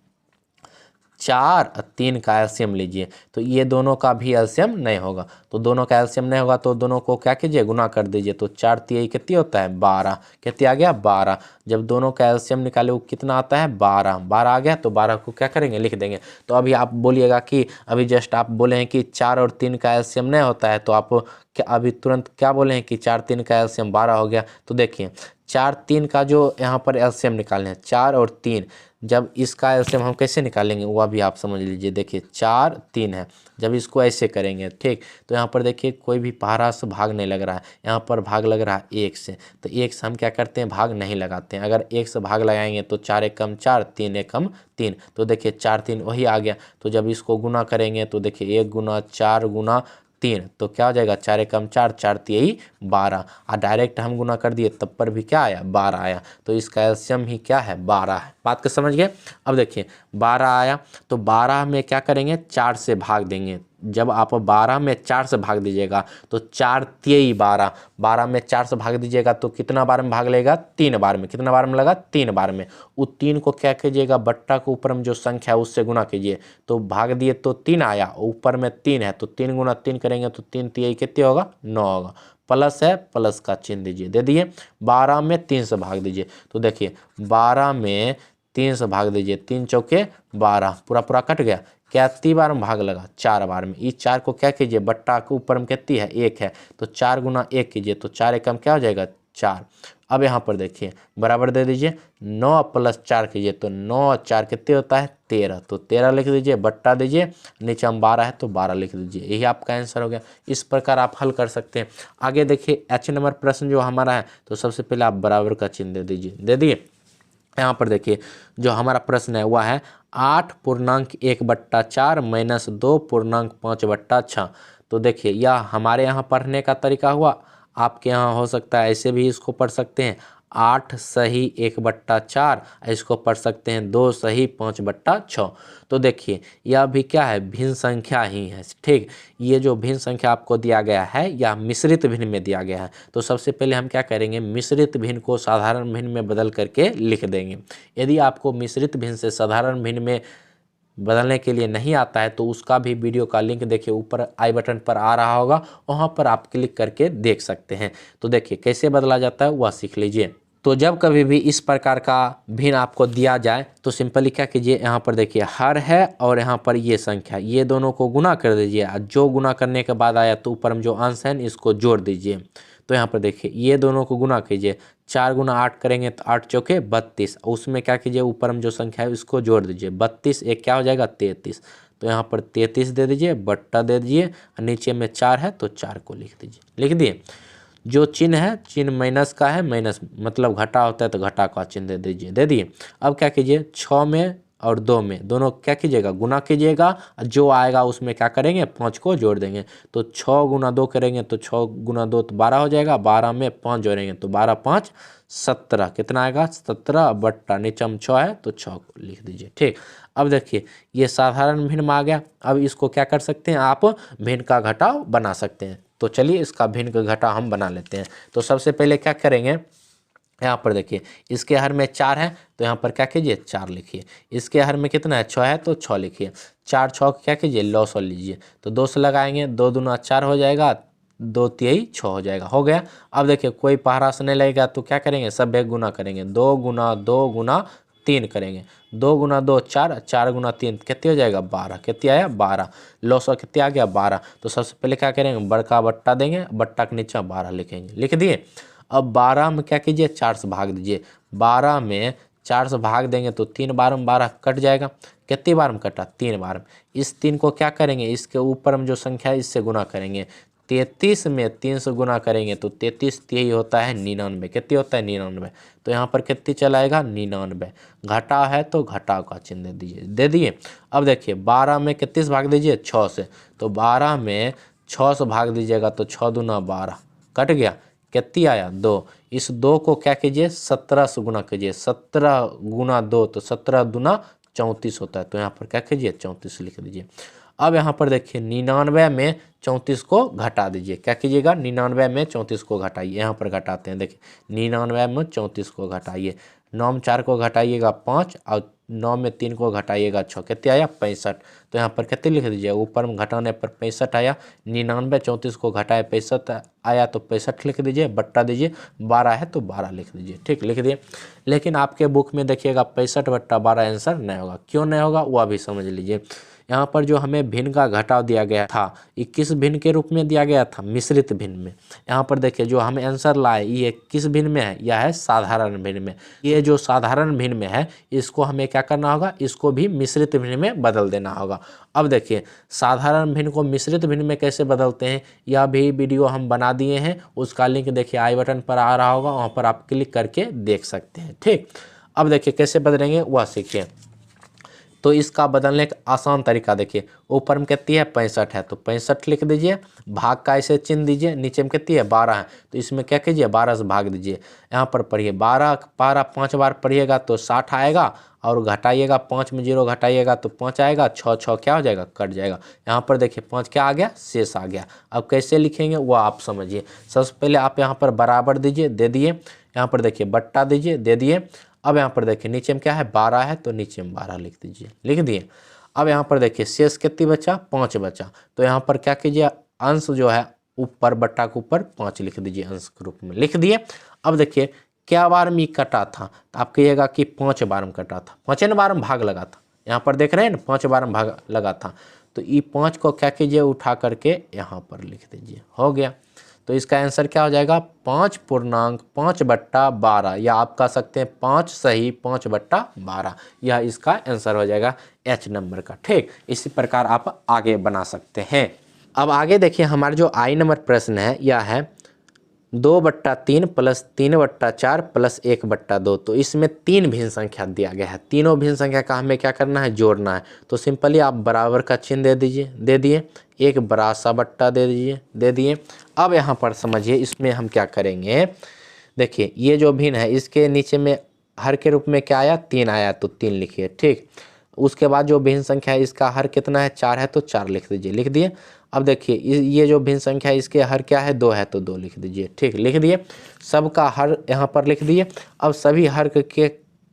4 और 3 का एलसीएम लीजिए, तो ये दोनों का भी एलसीएम नहीं होगा। तो दोनों का एलसीएम नहीं होगा तो दोनों को क्या कीजिए, गुना कर दीजिए। तो 4 3 कितनी होता है, 12। कितनी आ गया, 12। जब दोनों का एलसीएम निकाले वो कितना आता है, 12। 12 आ गया तो 12 को क्या करेंगे, लिख देंगे। तो अभी आप बोलिएगा कि अभी जस्ट आप बोले हैं कि 4 और 3 का एलसीएम नहीं होता है, तो आप क्या अभी तुरंत क्या बोले हैं कि 4 3 का एलसीएम 12 हो गया। तो देखिए 4 3 का जो यहाँ पर एलसीएम निकालने हैं, 4 और 3, जब इसका एलसीएम हम कैसे निकालेंगे वह भी आप समझ लीजिए। देखिए 4 3 है, जब इसको ऐसे करेंगे, ठीक, तो यहाँ पर देखिए कोई भी पहाड़ा से भाग नहीं लग रहा है, यहाँ पर भाग लग रहा है 1 से। तो 1 से हम क्या करते हैं, भाग नहीं लगाते हैं। अगर 1 से भाग लगाएंगे तो 4 एकम 4, 3 एकम 3। तो देखिए 4 3 वही आ गया। तो जब इसको गुना करेंगे तो देखिए 1 गुना 4 गुना 3, तो क्या हो जाएगा, 4 एकम 4, 4 3 12। और डायरेक्ट हम गुना कर दिए तब पर भी क्या आया, 12 आया। तो इसका एलसीएम ही क्या है, 12 है। बात को समझ गए। अब देखिए 12 आया तो 12 में क्या करेंगे, 4 से भाग देंगे। जब आप 12 में 4 से भाग दीजिएगा तो 4 3 12, 12 में 4 से भाग दीजिएगा तो कितना बार में भाग लेगा, 3 बार में। कितना बार में लगा, 3 बार में। उस 3 को क्या कीजिएगा, बट्टा के ऊपर में जो संख्या है उससे गुना कीजिए। तो भाग दिए तो 3 आया, ऊपर में 3 है तो 3 गुना 3 करेंगे तो 3 3 कितने होगा, 9 होगा। प्लस है, प्लस का चिन्ह दीजिए, दे दिए। 12 में 3 से भाग दीजिए, तो देखिए 12 में 3 से भाग दीजिए, 3 चौके 12, पूरा पूरा कट गया। कितनी बार में भाग लगा, 4 बार में। इस 4 को क्या कीजिए, बट्टा के ऊपर में कितनी है, 1 है, तो 4 गुना 1 कीजिए तो 4 एकम क्या हो जाएगा, 4। अब यहाँ पर देखिए बराबर दे दीजिए 9 + 4 कीजिए तो 9 और 4 कितने होता है 13, तो 13 लिख दीजिए, बट्टा दीजिए, नीचे हम 12 है तो 12 लिख दीजिए। यही आपका आंसर हो गया। इस प्रकार आप हल कर सकते हैं। आगे देखिए H नंबर प्रश्न जो हमारा है, तो सबसे पहले आप बराबर का चिन्ह दे दीजिए, दे दिए। यहाँ पर देखिए जो हमारा प्रश्न है वह है 8.1/4 - 2.5/6। तो देखिए यह हमारे यहाँ पढ़ने का तरीका हुआ, आपके यहाँ हो सकता है ऐसे भी इसको पढ़ सकते हैं 8 सही 1/4, इसको पढ़ सकते हैं 2 सही 5/6। तो देखिए यह भी क्या है, भिन्न संख्या ही है। ठीक, ये जो भिन्न संख्या आपको दिया गया है यह मिश्रित भिन्न में दिया गया है। तो सबसे पहले हम क्या करेंगे, मिश्रित भिन्न को साधारण भिन्न में बदल करके लिख देंगे। यदि आपको मिश्रित भिन्न से साधारण भिन्न में बदलने के लिए नहीं आता है तो उसका भी वीडियो का लिंक देखिए ऊपर आई बटन पर आ रहा होगा, वहाँ पर आप क्लिक करके देख सकते हैं। तो देखिए कैसे बदला जाता है वह सीख लीजिए। तो जब कभी भी इस प्रकार का भिन्न आपको दिया जाए तो सिंपली क्या कीजिए, यहाँ पर देखिए हर है और यहाँ पर ये संख्या, ये दोनों को गुना कर दीजिए। जो गुना करने के बाद आया तो ऊपर में जो अंश है इसको जोड़ दीजिए। तो यहाँ पर देखिए ये दोनों को गुना कीजिए, 4 × 8 करेंगे तो 8 चौके 32। उसमें क्या कीजिए, ऊपर में जो संख्या है उसको जोड़ दीजिए, 32 एक क्या हो जाएगा 33। तो यहाँ पर 33 दे दीजिए, बट्टा दे दीजिए, और नीचे में 4 है तो 4 को लिख दीजिए। लिख दिए। जो चिन्ह है, चिन्ह माइनस का है, माइनस मतलब घटा होता है तो घटा का चिन्ह दे दीजिए, दे दिए। अब क्या कीजिए, 6 में और 2 में दोनों क्या कीजिएगा, गुना कीजिएगा। जो आएगा उसमें क्या करेंगे, 5 को जोड़ देंगे। तो 6 × 2 करेंगे तो 6 × 2 तो 12 हो जाएगा, 12 में 5 जोड़ेंगे तो 12 × 5 = 17। कितना आएगा 17, बट्टा नीचे में 6 है तो 6 को लिख दीजिए। ठीक, अब देखिए ये साधारण भिन्न में आ गया। अब इसको क्या कर सकते हैं, आप भिन्न का घटाव बना सकते हैं। तो चलिए इसका भिन्न का घटा हम बना लेते हैं। तो सबसे पहले क्या करेंगे, यहाँ पर देखिए इसके हर में 4 है तो यहाँ पर क्या कीजिए 4 लिखिए। इसके हर में कितना है 6 है तो 6 लिखिए। 4 6 क्या कीजिए लॉसर लीजिए, तो 2 से लगाएंगे, 2 दूना 4 हो जाएगा, 2 तिहाई 6 हो जाएगा, हो गया। अब देखिए कोई पहाड़ा से नहीं लगेगा तो क्या करेंगे, सब एक गुना करेंगे, 2 × 2 × 3 करेंगे, 2 × 2 4, 4 × 3 कितने हो जाएगा 12। कितने आया 12, लॉसर कितने आ गया 12। तो सबसे पहले क्या करेंगे, बड़का बट्टा देंगे, बट्टा के नीचे 12 लिखेंगे, लिख दिए। अब 12 में क्या कीजिए 4 से भाग दीजिए, 12 में 4 से भाग देंगे तो 3 बार में 12 कट जाएगा। कितनी बार में कटा 3 बार में। इस 3 को क्या करेंगे, इसके ऊपर में जो संख्या है इससे गुना करेंगे। 33 में 3 से गुना करेंगे तो 33 यही होता है 99। कितनी होता है 99। तो यहाँ पर कितनी चलाएगा 99। घटा है तो घटाव का चिन्ह दे दीजिए, दे दिए। अब देखिए 12 में कितने से भाग दीजिए 6 से, तो 12 में 6 से भाग दीजिएगा तो 6 दूना 12 कट गया। कितनी आया 2। इस 2 को क्या कीजिए 17 से गुना कीजिए, 17 × 2 तो 17 दूना 34 होता है। तो यहाँ पर क्या कीजिए 34 लिख दीजिए। अब यहाँ पर देखिए 99 में 34 को घटा दीजिए। क्या कीजिएगा 99 में 34 को घटाइए। यहाँ पर घटाते हैं, देखिए 99 में 34 को घटाइए, 9 में 4 को घटाइएगा 5 और 9 में 3 को घटाइएगा 6। कितने आया 65। तो यहाँ पर कितने लिख दीजिए, ऊपर में घटाने पर 65 आया, 99 34 को घटाए 65 आया तो 65 लिख दीजिए, बट्टा दीजिए, 12 है तो 12 लिख दीजिए। ठीक, लिख दिए। लेकिन आपके बुक में देखिएगा 65/12 आंसर नहीं होगा। क्यों नहीं होगा वह भी समझ लीजिए। यहाँ पर जो हमें भिन्न का घटाव दिया गया था ये किस भिन्न के रूप में दिया गया था, मिश्रित भिन्न में। यहाँ पर देखिए जो हमें आंसर लाए ये किस भिन्न में है, यह है साधारण भिन्न में। ये जो साधारण भिन्न में है इसको हमें क्या करना होगा, इसको भी मिश्रित भिन्न में बदल देना होगा। अब देखिए साधारण भिन्न को मिश्रित भिन्न में कैसे बदलते हैं यह भी वीडियो हम बना दिए हैं, उसका लिंक देखिए आई बटन पर आ रहा होगा, वहाँ पर आप क्लिक करके देख सकते हैं। ठीक, अब देखिए कैसे बदलेंगे वह सीखिए। तो इसका बदलने का आसान तरीका देखिए, ऊपर में कितनी है 65 है तो 65 लिख दीजिए, भाग का ऐसे चिन्ह दीजिए, नीचे में कितनी है 12 है तो इसमें क्या कीजिए 12 से भाग दीजिए। यहाँ पर पढ़िए 12 5 बार पढ़िएगा तो 60 आएगा, और घटाइएगा 5 में 0 घटाइएगा तो 5 आएगा, 6 6 क्या हो जाएगा कट जाएगा। यहाँ पर देखिए 5 क्या आ गया शेष आ गया। अब कैसे लिखेंगे वो आप समझिए। सबसे पहले आप यहाँ पर बराबर दीजिए, दे दिए। यहाँ पर देखिए बट्टा दीजिए, दे दिए। अब यहाँ पर देखिए नीचे में क्या है 12 है तो नीचे में 12 लिख दीजिए, लिख दिए। अब यहाँ पर देखिए शेष कितनी बचा 5 बचा, तो यहाँ पर क्या कीजिए अंश जो है ऊपर बट्टा के ऊपर 5 लिख दीजिए, अंश के रूप में लिख दिए। अब देखिए क्या बार में कटा था, तो आप कहिएगा कि 5 बार में कटा था, 5 बार में भाग लगा था। यहाँ पर देख रहे हैं ना 5 बार में भाग लगा था, तो ये 5 को क्या कीजिए उठा करके यहाँ पर लिख दीजिए, हो गया। तो इसका आंसर क्या हो जाएगा 5.5/12, या आप कह सकते हैं 5 सही 5/12, यह इसका आंसर हो जाएगा H नंबर का। ठीक, इसी प्रकार आप आगे बना सकते हैं। अब आगे देखिए हमारा जो I नंबर प्रश्न है यह है 2/3 प्लस 3/4 प्लस 1/2। तो इसमें 3 भिन्न संख्या दिया गया है, तीनों भिन्न संख्या का हमें क्या करना है, जोड़ना है। तो सिंपली आप बराबर का चिन्ह दे दिए, एक बड़ा सा बट्टा दे दिए। अब यहाँ पर समझिए इसमें हम क्या करेंगे, देखिए ये जो भिन्न है इसके नीचे में हर के रूप में क्या आया, 3 आया, तो 3 लिखिए। ठीक, उसके बाद जो भिन्न संख्या है इसका हर कितना है, 4 है, तो 4 लिख दीजिए। लिख दिए। अब देखिए ये जो भिन्न संख्या है इसके हर क्या है, 2 है, तो 2 लिख दीजिए। ठीक, लिख दिए। सबका हर यहाँ पर लिख दिए। अब सभी हर के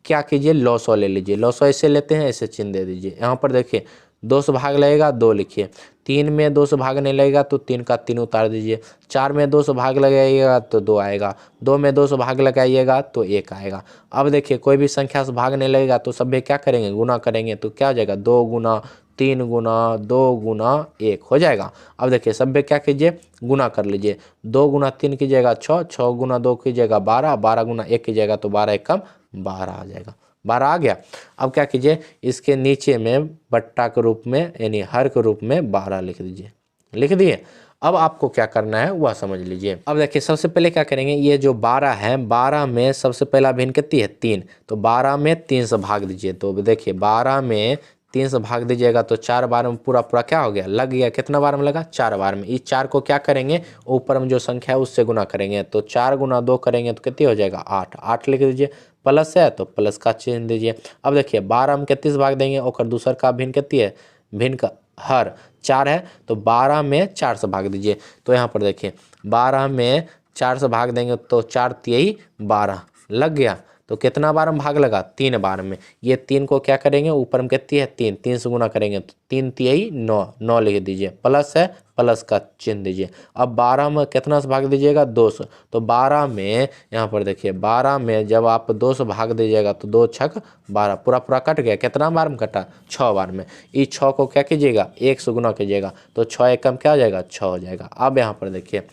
क्या कीजिए, लॉसो ले लीजिए। लॉसो ऐसे लेते हैं, ऐसे चिन्ह दे दीजिए। यहाँ पर देखिए 2 से भाग लगेगा, 2 लिखिए। 3 में 2 से भाग नहीं लगेगा तो 3 का 3 उतार दीजिए। 4 में 2 से भाग लगाइएगा तो 2 आएगा। 2 में 2 से भाग लगाइएगा तो 1 आएगा। अब देखिए कोई भी संख्या से भाग नहीं लगेगा तो सभी क्या करेंगे, गुना करेंगे। तो क्या हो जाएगा, 2 गुना 3 गुना 2 गुना 1 हो जाएगा। अब देखिए सभ्य क्या कीजिए, गुना कर लीजिए। 2 गुना 3 कीजिएगा 6, 6 गुना 2 कीजिएगा 12, 12 गुना 1 कीजिएगा तो 12 एकम 12 आ जाएगा। 12 आ गया। अब क्या कीजिए, इसके नीचे में बट्टा के रूप में यानी हर के रूप में 12 लिख दीजिए। लिख दिए। अब आपको क्या करना है वह समझ लीजिए। अब देखिए सबसे पहले क्या करेंगे, ये जो 12 है, 12 में सबसे पहला भिन्न कितनी है, 3। तो 12 में 3 से भाग दीजिए। तो देखिए 12 में 3 से भाग दीजिएगा तो 4 बार में पूरा क्या हो गया, लग गया। कितना बार में लगा, 4 बार में। इस 4 को क्या करेंगे, ऊपर में जो संख्या है उससे गुना करेंगे। तो 4 गुना 2 करेंगे तो कितनी हो जाएगा, 8। 8 लिख दीजिए। प्लस है तो प्लस का चिन्ह दीजिए। अब देखिए 12 में 31 भाग देंगे और दूसर का भिन्न कितनी है, भिन्न का हर 4 है, तो 12 में 4 से भाग दीजिए। तो यहाँ पर देखिए 12 में 4 से भाग देंगे तो 4 तिहाई 12 लग गया। तो कितना बार में भाग लगा, 3 बार में। ये 3 को क्या करेंगे, ऊपर में कितनी है, 3, 3 से गुना करेंगे तो 3 तिहाई 9, 9 लिख दीजिए। प्लस है, प्लस का चिन्ह दीजिए। अब 12 में कितना से भाग दीजिएगा, 2 से। तो 12 में यहाँ पर देखिए 12 में जब आप 2 से भाग दीजिएगा तो 2 छक 12 पूरा कट गया। कितना बार में कटा, 6 बार में। इस 6 को क्या कीजिएगा, 1 से गुना कीजिएगा तो 6 एकम क्या हो जाएगा, 6 हो जाएगा। अब यहाँ पर देखिए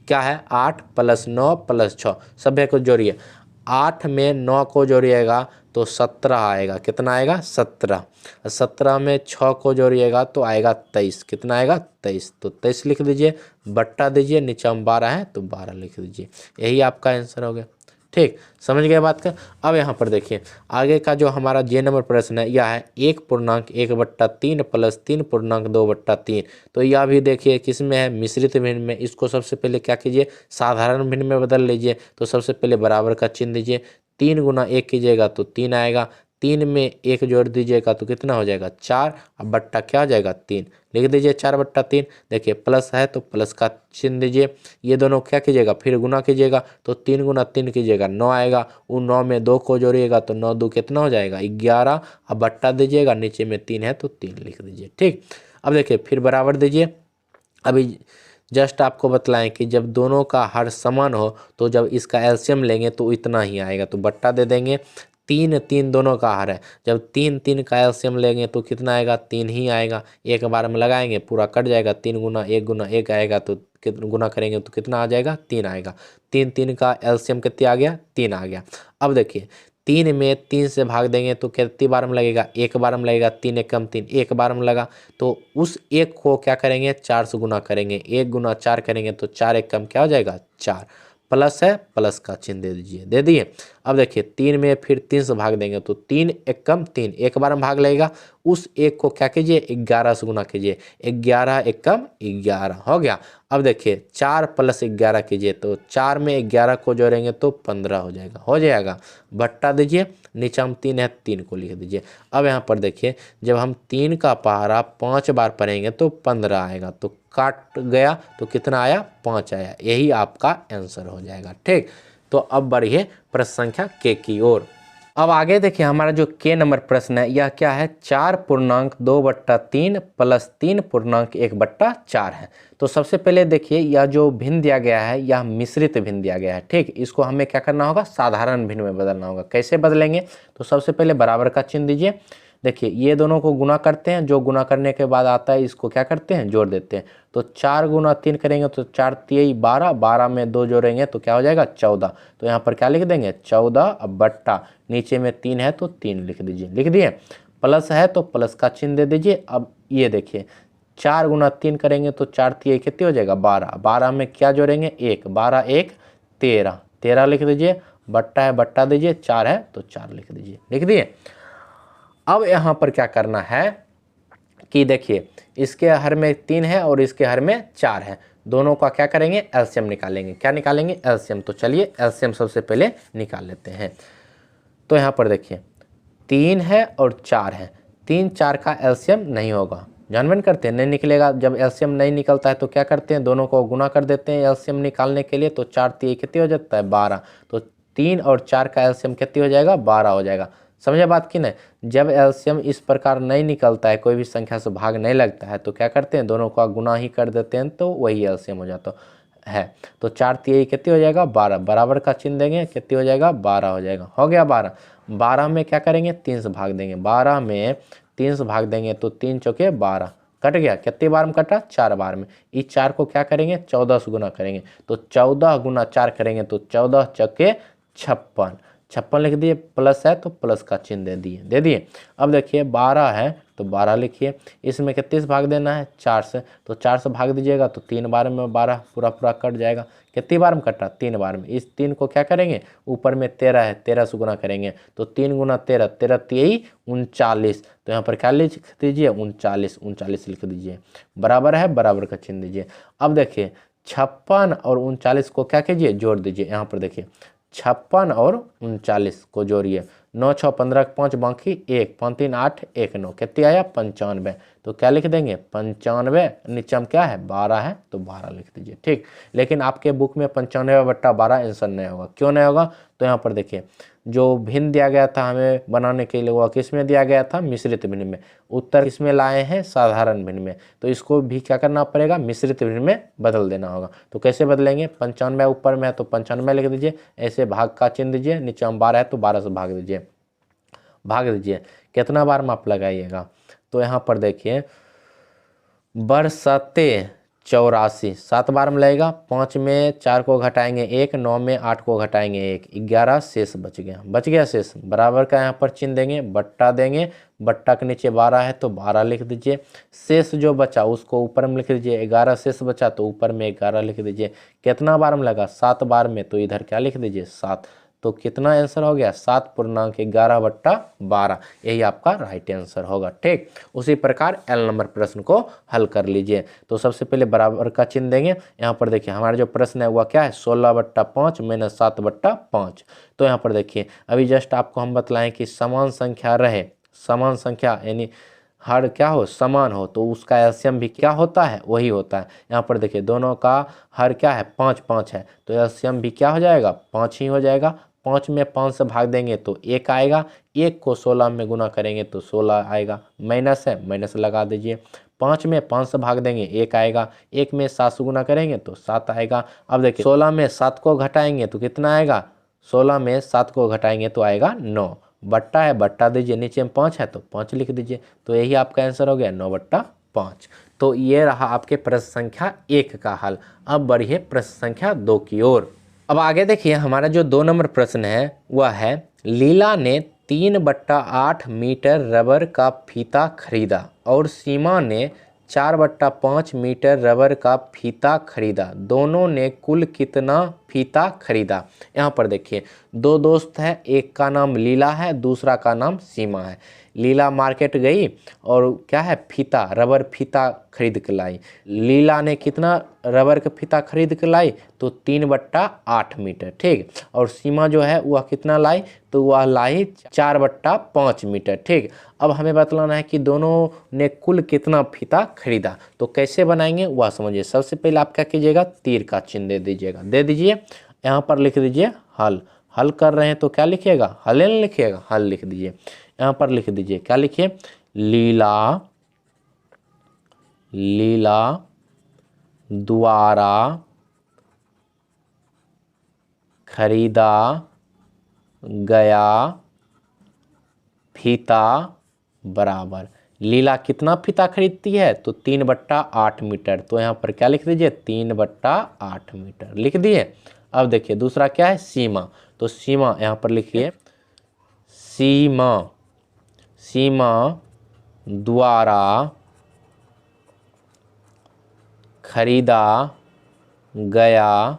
क्या है, 8 + 9 + 6 सभी को जोड़िए। 8 में 9 को जोड़िएगा तो 17 आएगा। कितना आएगा, 17। 17 में 6 को जोड़िएगा तो आएगा 23। कितना आएगा, 23। तो 23 लिख दीजिए, बट्टा दीजिए, नीचे में 12 है तो 12 लिख दीजिए। यही आपका आंसर हो गया। ठीक, समझ गए बात का। अब यहाँ पर देखिए आगे का जो हमारा जे नंबर प्रश्न है यह है 1.1/3 प्लस 3.2/3। तो यह भी देखिए किस में है, मिश्रित भिन्न में। इसको सबसे पहले क्या कीजिए, साधारण भिन्न में बदल लीजिए। तो सबसे पहले बराबर का चिन्ह दीजिए। 3 गुना 1 कीजिएगा तो 3 आएगा। 3 में 1 जोड़ दीजिएगा तो कितना हो जाएगा, 4। अब बट्टा क्या हो जाएगा, 3 लिख दीजिए। 4/3। देखिए प्लस है तो प्लस का चिन्ह दीजिए। ये दोनों क्या कीजिएगा, फिर गुना कीजिएगा तो 3 गुना 3 कीजिएगा 9 आएगा। उन 9 में 2 को जोड़िएगा तो 9 2 कितना हो जाएगा, 11। अब बट्टा दीजिएगा, नीचे में 3 है तो 3 लिख दीजिए। ठीक, अब देखिए फिर बराबर दीजिए। अभी जस्ट आपको बतलाएं कि जब दोनों का हर समान हो तो जब इसका एलसीएम लेंगे तो इतना ही आएगा। तो बट्टा दे देंगे। 3 3 दोनों का हर है, जब 3 3 का एलसीएम लेंगे तो कितना आएगा, 3 ही आएगा। एक बार में लगाएंगे पूरा कट जाएगा। 3 गुना 1 आएगा तो गुना करेंगे तो कितना आ जाएगा, 3 आएगा। 3 3 का एलसीएम कितना आ गया, 3 आ गया। अब देखिए 3 में 3 से भाग देंगे तो कितनी बार में लगेगा, 1 बार में लगेगा। 3 एकम 3, 1 बार में लगा तो उस 1 को क्या करेंगे, 4 से गुना करेंगे। 1 गुना 4 करेंगे तो 4 एकम क्या हो जाएगा, 4। प्लस है, प्लस का चिन्ह दे दीजिए। दे दिए। अब देखिए 3 में फिर 3 से भाग देंगे तो 3 एकम 3, 1 बार में भाग लगेगा। उस 1 को क्या कीजिए, 11 से गुना कीजिए। 11 एकम 11 हो गया। अब देखिए 4 + 11 कीजिए तो 4 में 11 को जोड़ेंगे तो 15 हो जाएगा। बट्टा दीजिए, नीचे में 3 है 3 को लिख दीजिए। अब यहाँ पर देखिए जब हम 3 का पहाड़ा 5 बार पढ़ेंगे तो 15 आएगा। तो काट गया तो कितना आया, 5 आया। यही आपका आंसर हो जाएगा। ठीक, तो अब बढ़िए प्रश्न संख्या के की ओर। अब आगे देखिए हमारा जो के नंबर प्रश्न है यह क्या है, 4.2/3 प्लस 3.1/4 है। तो सबसे पहले देखिए यह जो भिन्न दिया गया है यह मिश्रित भिन्न दिया गया है। ठीक, इसको हमें क्या करना होगा, साधारण भिन्न में बदलना होगा। कैसे बदलेंगे, तो सबसे पहले बराबर का चिन्ह दीजिए। देखिए ये दोनों को गुना करते हैं, जो गुना करने के बाद आता है इसको क्या करते हैं, जोड़ देते हैं। तो 4 गुना 3 करेंगे तो 4 तियाई 12, 12 में 2 जोड़ेंगे तो क्या हो जाएगा 14। तो यहाँ पर क्या लिख देंगे 14, अब बट्टा नीचे में 3 है तो 3 लिख दीजिए। लिख दिए। प्लस है तो प्लस का चिन्ह दे दीजिए। अब ये देखिए 4 गुना 3 करेंगे तो 4 तियाई कितनी हो जाएगा 12, 12 में क्या जोड़ेंगे 1, 12 1 13, 13 लिख दीजिए। बट्टा है बट्टा दीजिए, 4 है तो 4 लिख दीजिए। लिख दिए। अब यहाँ पर क्या करना है कि देखिए इसके हर में 3 है और इसके हर में 4 है, दोनों का क्या करेंगे एलसीएम निकालेंगे। क्या निकालेंगे एलसीएम। तो चलिए एलसीएम सबसे पहले निकाल लेते हैं। तो यहाँ पर देखिए 3 है और 4 है, 3 4 का एलसीएम नहीं होगा, जानबन करते हैं नहीं निकलेगा। जब एलसीएम नहीं निकलता है तो क्या करते हैं दोनों को गुना कर देते हैं एलसीएम निकालने के लिए। तो 4 तिये कितनी हो जाता है 12, तो 3 और 4 का एलसीएम कितनी हो जाएगा 12 हो जाएगा। समझे बात कि नहीं। जब एलसीएम इस प्रकार नहीं निकलता है, कोई भी संख्या से भाग नहीं लगता है, तो क्या करते हैं दोनों का गुना ही कर देते हैं, तो वही एलसीएम हो जाता है। तो 4 तिये कितनी हो जाएगा 12, बराबर का चिन्ह देंगे कितनी हो जाएगा 12 हो जाएगा। हो गया 12, 12 में क्या करेंगे 3 से भाग देंगे, 12 में 3 से भाग देंगे तो 3 चौके 12 कट गया। कितनी बार में कटा 4 बार में। इस 4 को क्या करेंगे 14 से गुना करेंगे, तो 14 गुना 4 करेंगे तो 14 चौके 56, 56 लिख दिए। प्लस है तो प्लस का चिन्ह दे दिए। अब देखिए 12 है तो 12 लिखिए। इसमें कितने से भाग देना है 4 से, तो 4 से भाग दीजिएगा तो 3 बार में 12 पूरा पूरा कट जाएगा। कितनी बार में कटा 3 बार में। इस 3 को क्या करेंगे ऊपर में 13 है 13 से गुना करेंगे तो 3 गुना 13, 13 तियई 39। तो यहाँ पर क्या लिख दीजिए 39, 39 लिख दीजिए। बराबर है बराबर का चिन्ह दीजिए। अब देखिए 56 और 39 को क्या कीजिए जोड़ दीजिए। यहाँ पर देखिए 56 और 39 को जोड़िए, 9 6 15 5 बाकी 1, 5 3 8 1 9, कितनी आया 95। तो क्या लिख देंगे 95, नीचे में क्या है 12 है तो 12 लिख दीजिए। ठीक। लेकिन आपके बुक में 95/12 आंसर नहीं होगा। क्यों नहीं होगा, तो यहाँ पर देखिए जो भिन्न दिया गया था हमें बनाने के लिए वह किस में दिया गया था मिश्रित भिन्न में, उत्तर किस में लाए हैं साधारण भिन्न में। तो इसको भी क्या करना पड़ेगा मिश्रित भिन्न में बदल देना होगा। तो कैसे बदलेंगे 95 ऊपर में है तो 95 लिख दीजिए, ऐसे भाग का चिन्ह दीजिए, नीचे में 12 है तो 12 से भाग दीजिए। भाग दीजिए कितना बार में आप लगाइएगा। तो यहाँ पर देखिए बरसते 84 7 बार में लगेगा, 5 में 4 को घटाएंगे 1, 9 में 8 को घटाएंगे 1, 11 शेष बच गया शेष। बराबर का यहाँ पर चिन्ह देंगे, बट्टा देंगे, बट्टा के नीचे 12 है तो 12 लिख दीजिए। शेष जो बचा उसको ऊपर में लिख दीजिए, 11 शेष बचा तो ऊपर में 11 लिख दीजिए। कितना बार में लगा 7 बार में, तो इधर क्या लिख दीजिए 7। तो कितना आंसर हो गया 7.11/12, यही आपका राइट आंसर होगा। ठीक। उसी प्रकार एल नंबर प्रश्न को हल कर लीजिए। तो सबसे पहले बराबर का चिन्ह देंगे। यहाँ पर देखिए हमारा जो प्रश्न है वह क्या है 16/5 - 7/5। तो यहाँ पर देखिए अभी जस्ट आपको हम बतलाएं कि समान संख्या रहे, समान संख्या यानी हर क्या हो समान हो तो उसका एलसीएम भी क्या होता है वही होता है। यहाँ पर देखिए दोनों का हर क्या है 5 5 है तो एलसीएम भी क्या हो जाएगा 5 ही हो जाएगा। 5 में 5 से भाग देंगे तो 1 आएगा, 1 को 16 में गुना करेंगे तो 16 आएगा, माइनस है माइनस लगा दीजिए। 5 में 5 से भाग देंगे 1 आएगा, 1 में 7 से गुना करेंगे तो 7 आएगा। अब देखिए 16 में 7 को घटाएंगे तो कितना आएगा, 16 में 7 को घटाएंगे तो आएगा 9। बट्टा है बट्टा दीजिए, नीचे में 5 है तो 5 लिख दीजिए। तो यही आपका आंसर हो गया 9/5। तो ये रहा आपके प्रश्न संख्या 1 का हल। अब बढ़िए प्रश्न संख्या 2 की ओर। अब आगे देखिए हमारा जो 2 नंबर प्रश्न है वह है लीला ने 3/8 मीटर रबर का फीता खरीदा और सीमा ने 4/5 मीटर रबर का फीता खरीदा, दोनों ने कुल कितना फीता खरीदा। यहाँ पर देखिए 2 दोस्त है, एक का नाम लीला है दूसरा का नाम सीमा है। लीला मार्केट गई और क्या है फीता रबर फीता खरीद के लाई। लीला ने कितना रबर का फीता खरीद के लाई, तो 3/8 मीटर। ठीक। और सीमा जो है वह कितना लाई, तो वह लाई 4/5 मीटर। ठीक। अब हमें बतलाना है कि दोनों ने कुल कितना फीता खरीदा। तो कैसे बनाएंगे वह समझिए। सबसे पहले आप क्या कीजिएगा तीर का चिन्ह दे दीजिएगा, दे दीजिए। यहाँ पर लिख दीजिए हल। हल कर रहे हैं तो क्या लिखिएगा हल लिखिएगा, हल लिख दीजिए। यहाँ पर लिख दीजिए क्या लिखिए लीला लीला द्वारा खरीदा गया फीता बराबर लीला कितना फीता खरीदती है, तो 3/8 मीटर। तो यहाँ पर क्या लिख दीजिए, 3/8 मीटर लिख दिए। अब देखिए दूसरा क्या है, सीमा। तो सीमा यहाँ पर लिखिए, सीमा, सीमा द्वारा खरीदा गया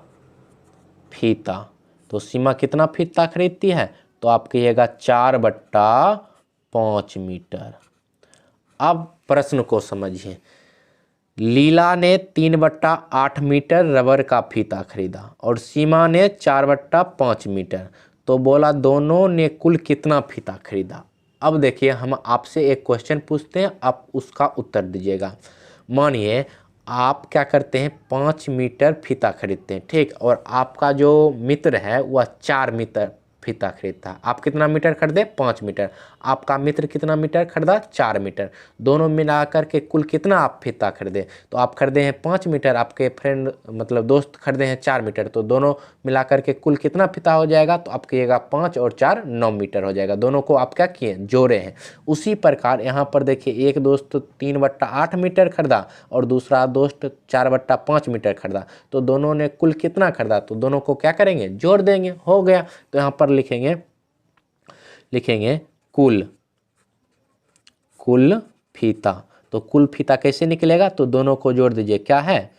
फीता। तो सीमा कितना फीता खरीदती है, तो आप कहिएगा 4/5 मीटर। अब प्रश्न को समझिए, लीला ने 3/8 मीटर रबर का फीता खरीदा और सीमा ने 4/5 मीटर। तो बोला दोनों ने कुल कितना फीता खरीदा। अब देखिए हम आपसे एक क्वेश्चन पूछते हैं, आप उसका उत्तर दीजिएगा। मानिए आप क्या करते हैं, 5 मीटर फीता खरीदते हैं, ठीक, और आपका जो मित्र है वह 4 मीटर फीता खरीदता है। आप कितना मीटर खरीदे, 5 मीटर। आपका मित्र कितना मीटर खरीदा, 4 मीटर। दोनों मिला करके कुल कितना आप फीता खरीदे, तो आप खरीदे हैं 5 मीटर, आपके फ्रेंड मतलब दोस्त खरीदे हैं 4 मीटर। तो दोनों मिला करके कुल कितना फीता हो जाएगा, तो आप कहिएगा 5 और 4 9 मीटर हो जाएगा। दोनों को आप क्या किए, जोड़े हैं। उसी प्रकार यहाँ पर देखिए एक दोस्त 3/8 मीटर खरीदा और दूसरा दोस्त 4/5 मीटर खरीदा। तो दोनों ने कुल कितना खरीदा, तो दोनों को क्या करेंगे, जोड़ देंगे, हो गया। तो यहाँ पर लिखेंगे कुल फीता। तो कुल फीता कैसे निकलेगा, तो दोनों को जोड़ दीजिए, क्या है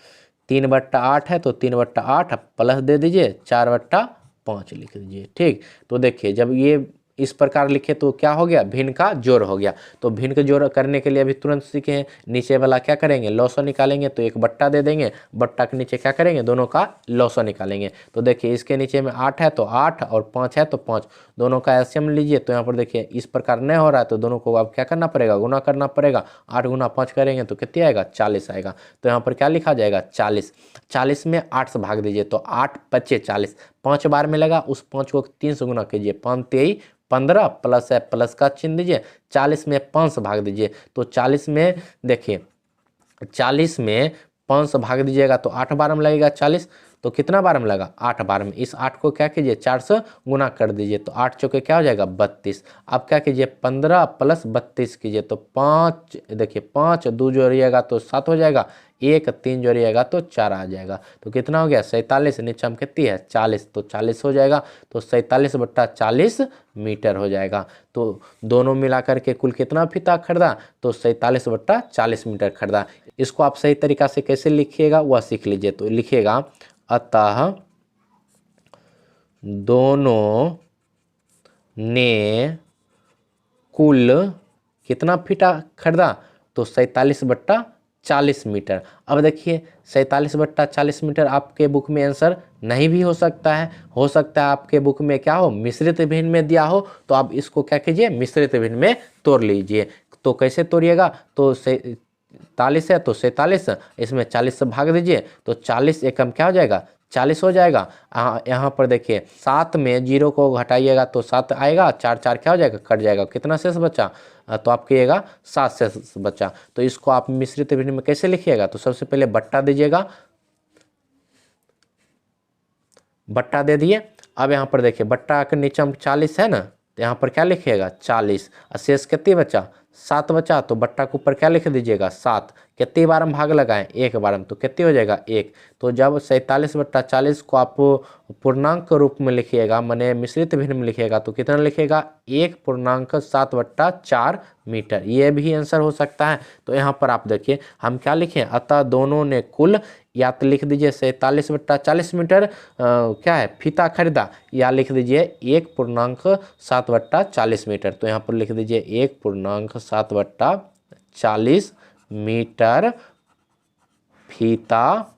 3/8 है तो 3/8 प्लस दे दीजिए 4/5 लिख दीजिए, ठीक। तो देखिए जब ये इस प्रकार लिखे तो क्या हो गया, भिन्न का जोड़ हो गया। तो भिन्न का जोड़ करने के लिए अभी तुरंत सीखे हैं, नीचे वाला क्या करेंगे, लौसो निकालेंगे। तो एक बट्टा दे देंगे, बट्टा के नीचे क्या करेंगे, दोनों का लौसो निकालेंगे। तो देखिए इसके नीचे में 8 है तो 8 और 5 है तो 5, दोनों का एलसीएम लीजिए। तो यहाँ पर देखिए इस प्रकार नहीं हो रहा है तो दोनों को अब क्या करना पड़ेगा, गुना करना पड़ेगा। 8 गुना 5 करेंगे तो कितने आएगा, 40 आएगा। तो यहाँ पर क्या लिखा जाएगा, 40। 40 में 8 से भाग दीजिए तो 8 × 40, 5 बार में लगा, उस 5 को 3 से गुना कीजिए, 5 × 3 = 15, प्लस है प्लस का चिन्ह दीजिए। 40 में 5 से भाग दीजिए, तो 40 में देखिए 40 में 5 से भाग दीजिएगा तो 8 बार में लगेगा 40। तो कितना बार में लगा, 8 बार में। इस 8 को क्या कीजिए, 4 से गुना कर दीजिए, तो 8 चौके क्या हो जाएगा, 32। अब क्या कीजिए, 15 + 32 कीजिए, तो 5 देखिए 5 2 जोड़िएगा तो 7 हो जाएगा, 1 3 जोड़िएगा तो 4 आ जाएगा। तो कितना हो गया, 47। नीचे में कितनी है, 40, तो 40 हो जाएगा। तो 47/40 मीटर हो जाएगा। तो दोनों मिला करके कुल कितना फीता खरीदा, तो 47/40 मीटर खरीदा। इसको आप सही तरीका से कैसे लिखिएगा वह सीख लीजिए। तो लिखिएगा, अतः दोनों ने कुल कितना फीता खरीदा, तो 47/40 मीटर। अब देखिए 47/40 मीटर आपके बुक में आंसर नहीं भी हो सकता है आपके बुक में क्या हो, मिश्रित भिन्न में दिया हो। तो आप इसको क्या कीजिए, मिश्रित भिन्न में तोड़ लीजिए। तो कैसे तोड़िएगा, तो 47 है तो 47, इसमें 40 से भाग दीजिए, तो 40 एकम क्या हो जाएगा, 40 हो जाएगा। यहाँ पर देखिए 7 में 0 को घटाइएगा तो 7 आएगा, 4 4 क्या हो जाएगा, कट जाएगा। कितना शेष बचा, तो आप कहिएगा 7 शेष बचा। तो इसको आप मिश्रित भिन्न में कैसे लिखिएगा, तो सबसे पहले बट्टा दीजिएगा, बट्टा दे दिए। अब यहाँ पर देखिए बट्टा के नीचे हम 40 है ना, तो यहाँ पर क्या लिखिएगा, 40। और शेष कितनी बचा, 7 बचा। तो बट्टा के ऊपर क्या लिख दीजिएगा, 7। कितनी बार हम भाग लगाएं, 1 बार में, तो कितनी हो जाएगा, 1। तो जब 47/40 को आप पूर्णांक रूप में लिखिएगा, माने मिश्रित भिन्न में लिखिएगा, तो कितना लिखिएगा, 1.7/4 मीटर। ये भी आंसर हो सकता है। तो यहाँ पर आप देखिए हम क्या लिखें, अतः दोनों ने कुल, या तो लिख दीजिए 47/40 मीटर क्या है फीता खरीदा, या लिख दीजिए 1.7/40 मीटर। तो यहाँ पर लिख दीजिए 1.7/40 मीटर फीता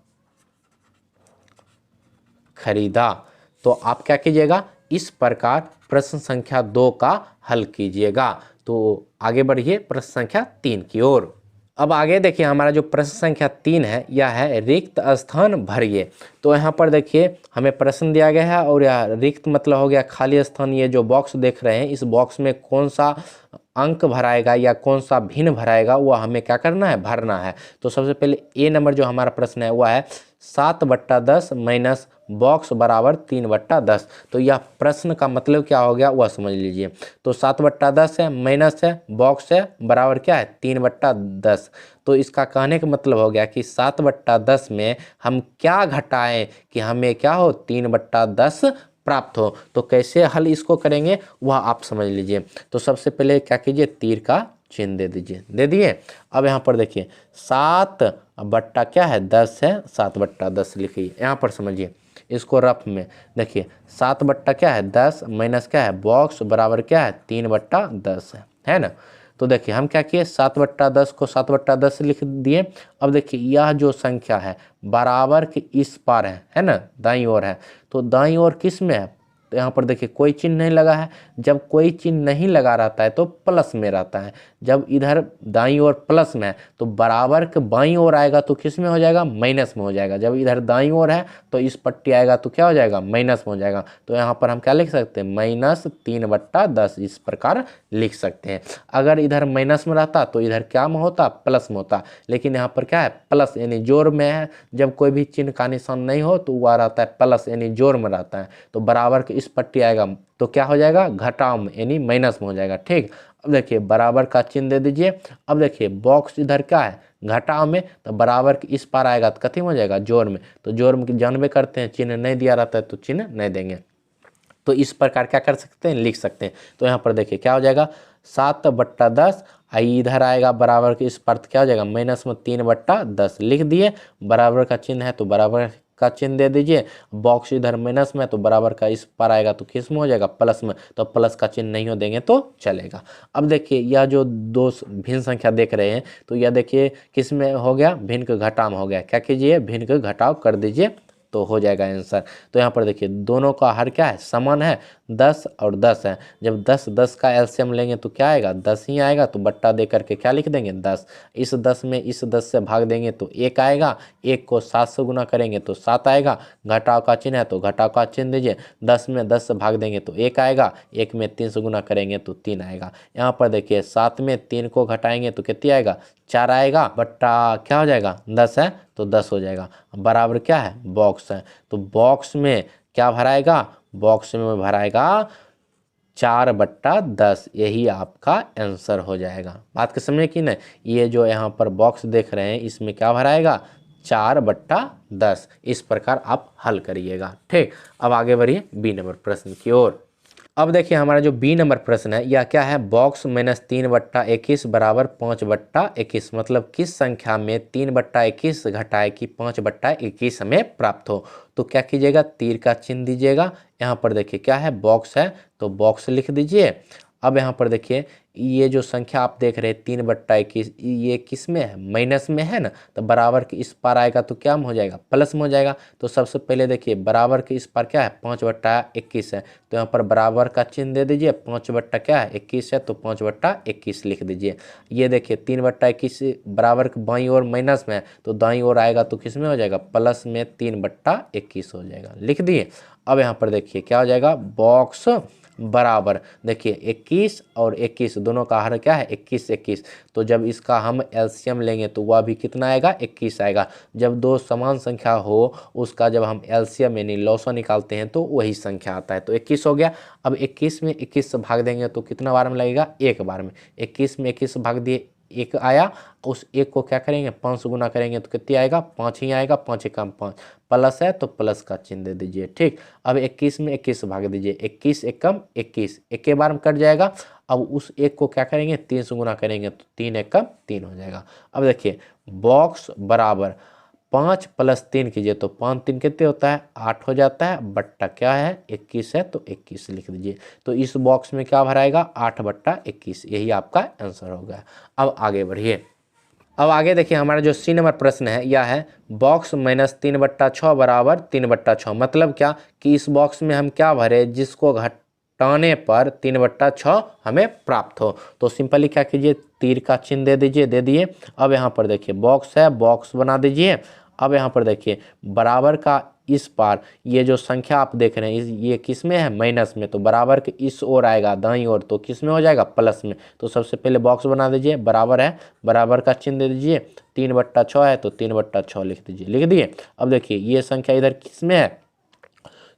खरीदा। तो आप क्या कीजिएगा, इस प्रकार प्रश्न संख्या 2 का हल कीजिएगा। तो आगे बढ़िए प्रश्न संख्या 3 की ओर। अब आगे देखिए हमारा जो प्रश्न संख्या 3 है यह है रिक्त स्थान भरिए। तो यहाँ पर देखिए हमें प्रश्न दिया गया है और यह रिक्त मतलब हो गया खाली स्थान। ये जो बॉक्स देख रहे हैं इस बॉक्स में कौन सा अंक भराएगा या कौन सा भिन्न भराएगा वह हमें क्या करना है, भरना है। तो सबसे पहले ए नंबर जो हमारा प्रश्न है वह है 7/10 माइनस बॉक्स बराबर 3/10। तो यह प्रश्न का मतलब क्या हो गया वह समझ लीजिए। तो 7/10 है माइनस है बॉक्स है बराबर क्या है 3/10। तो इसका कहने का मतलब हो गया कि 7/10 में हम क्या घटाएं कि हमें क्या हो 3/10 प्राप्त हो। तो कैसे हल इसको करेंगे वह आप समझ लीजिए। तो सबसे पहले क्या कीजिए, तीर का चिन्ह दे दीजिए, दे दिए। अब यहाँ पर देखिए 7 क्या है 10 है, 7/10 लिखिए। यहाँ पर समझिए इसको रफ में देखिए, 7 क्या है 10 माइनस क्या है बॉक्स बराबर क्या है 3/10 है ना। तो देखिए हम क्या किए 7/10 को 7/10 लिख दिए। अब देखिए यह जो संख्या है बराबर के इस पार है ना, दाईं ओर है। तो दाईं ओर किस में है, तो यहाँ पर देखिए कोई चिन्ह नहीं लगा है। जब कोई चिन्ह नहीं लगा रहता है तो प्लस में रहता है। जब इधर दाईं ओर प्लस में है तो बराबर के बाईं ओर आएगा तो किस में हो जाएगा, माइनस में हो जाएगा। जब इधर दाईं ओर है तो इस पट्टी आएगा तो क्या हो जाएगा, माइनस में हो जाएगा। तो यहाँ पर हम क्या लिख सकते हैं, -3/10 इस प्रकार लिख सकते हैं। अगर इधर माइनस में रहता तो इधर क्या में होता, प्लस में होता। लेकिन यहाँ पर क्या है प्लस यानी जोड़ में है। जब कोई भी चिन्ह का निशान नहीं हो तो वह रहता है प्लस यानी जोड़ में रहता है। तो बराबर के इस पट्टी आएगा तो क्या हो जाएगा, घटाव में यानी माइनस में हो जाएगा। ठीक, अब देखिए बराबर का चिन्ह दे दीजिए। अब देखिए बॉक्स इधर क्या है घटाव में, तो बराबर के इस पार आएगा तो कथी में हो जाएगा, जोड़ में। तो जोड़ में जानबे करते हैं चिन्ह नहीं दिया रहता है तो चिन्ह नहीं देंगे। तो इस प्रकार क्या कर सकते हैं, लिख सकते हैं। तो यहाँ पर देखिए क्या हो जाएगा 7/10, इधर आएगा बराबर के इस पर क्या हो जाएगा माइनस में 3/10 लिख दिए। बराबर का चिन्ह है तो बराबर का चिन्ह दे दीजिए। बॉक्स इधर माइनस में तो बराबर का इस पर आएगा तो किस में हो जाएगा, प्लस में। तो प्लस का चिन्ह नहीं हो देंगे तो चलेगा। अब देखिए यह जो दो भिन्न संख्या देख रहे हैं तो यह देखिए किस में हो गया, भिन्न के घटाव में हो गया। क्या कीजिए, भिन्न के घटाव कर दीजिए तो हो जाएगा आंसर। तो यहाँ पर देखिए दोनों का हर क्या है, समान है, 10 और 10 है। जब 10 का एलसीएम लेंगे तो क्या आएगा, 10 ही आएगा। तो बट्टा दे करके क्या लिख देंगे 10। इस 10 में इस 10 से भाग देंगे तो 1 आएगा। 1 को 7 से गुना करेंगे तो 7 आएगा। घटाव का चिन्ह है तो घटाव का चिन्ह दीजिए। 10 में 10 से भाग देंगे तो 1 आएगा। 1 में 3 से गुना करेंगे तो 3 आएगा। यहाँ पर देखिए 7 में 3 को घटाएंगे तो कितनी आएगा, 4 आएगा। बट्टा क्या हो जाएगा 10 है तो 10 हो जाएगा। बराबर क्या है, बॉक्स है। तो बॉक्स में क्या भराएगा, बॉक्स में भराएगा 4/10। यही आपका आंसर हो जाएगा। बात के समझे कि नहीं। ये जो यहाँ पर बॉक्स देख रहे हैं इसमें क्या भराएगा 4/10। इस प्रकार आप हल करिएगा। ठीक, अब आगे बढ़िए बी नंबर प्रश्न की ओर। अब देखिए हमारा जो बी नंबर प्रश्न है यह क्या है, बॉक्स -3/21 बराबर 5/21। मतलब किस संख्या में 3/21 घटाए कि 5/21 हमें प्राप्त हो। तो क्या कीजिएगा, तीर का चिन्ह दीजिएगा। यहाँ पर देखिए क्या है, बॉक्स है तो बॉक्स लिख दीजिए। अब यहाँ पर देखिए ये जो संख्या आप देख रहे हैं 3/21 ये किस में है, माइनस में है ना। तो बराबर के इस पार आएगा तो क्या में हो जाएगा, प्लस में हो जाएगा। तो सबसे पहले देखिए बराबर के इस पार क्या है 5/21 है। तो यहाँ पर बराबर का चिन्ह दे दीजिए। 5 क्या है 21 है तो 5/21 लिख दीजिए। ये देखिए 3/21 बराबर के बाईं ओर माइनस में है तो दाईं ओर आएगा तो किस में हो जाएगा, प्लस में 3/21 हो जाएगा, लिख दिए। अब यहाँ पर देखिए क्या हो जाएगा, बॉक्स बराबर देखिए 21 और 21 दोनों का हर क्या है 21। तो जब इसका हम एलसीएम लेंगे तो वह भी कितना आएगा 21 आएगा। जब दो समान संख्या हो उसका जब हम एलसीएम यानी लॉसो निकालते हैं तो वही संख्या आता है। तो 21 हो गया। अब 21 में 21 से भाग देंगे तो कितना बार में लगेगा, एक बार में। 21 में 21 से भाग दिए, 1 आया। उस 1 को क्या करेंगे 5 से गुना करेंगे तो कितनी आएगा, 5 ही आएगा। 5 एकम 5, प्लस है तो प्लस का चिन्ह दे दीजिए। ठीक, अब 21 में 21 से भाग दीजिए। 21 एकम 21, एक के बार में कट जाएगा। अब उस 1 को क्या करेंगे 3 से गुना करेंगे तो 3 एकम 3 हो जाएगा। अब देखिए बॉक्स बराबर 5 + 3 कीजिए तो 5 3 कितने होता है 8 हो जाता है। बट्टा क्या है 21 है तो 21 लिख दीजिए। तो इस बॉक्स में क्या भराएगा 8/21। यही आपका आंसर हो गया। अब आगे बढ़िए। अब आगे देखिए हमारा जो सी नंबर प्रश्न है यह है बॉक्स -3/6 बराबर 3/6। मतलब क्या कि इस बॉक्स में हम क्या भरे जिसको घटाने पर 3/6 हमें प्राप्त हो। तो सिंपली क्या कीजिए, तीर का चिन्ह दे दीजिए, दे दिए। अब यहाँ पर देखिए बॉक्स है, बॉक्स बना दीजिए। अब यहाँ पर देखिए बराबर का इस पार ये जो संख्या आप देख रहे हैं ये किस में है, माइनस में, तो बराबर के इस ओर आएगा दाईं ओर, तो किस में हो जाएगा, प्लस में। तो सबसे पहले बॉक्स बना दीजिए, बराबर है, बराबर का चिन्ह दे दीजिए, 3/6 है तो 3/6 लिख दीजिए, लिख दिए। अब देखिए ये संख्या इधर किस में है,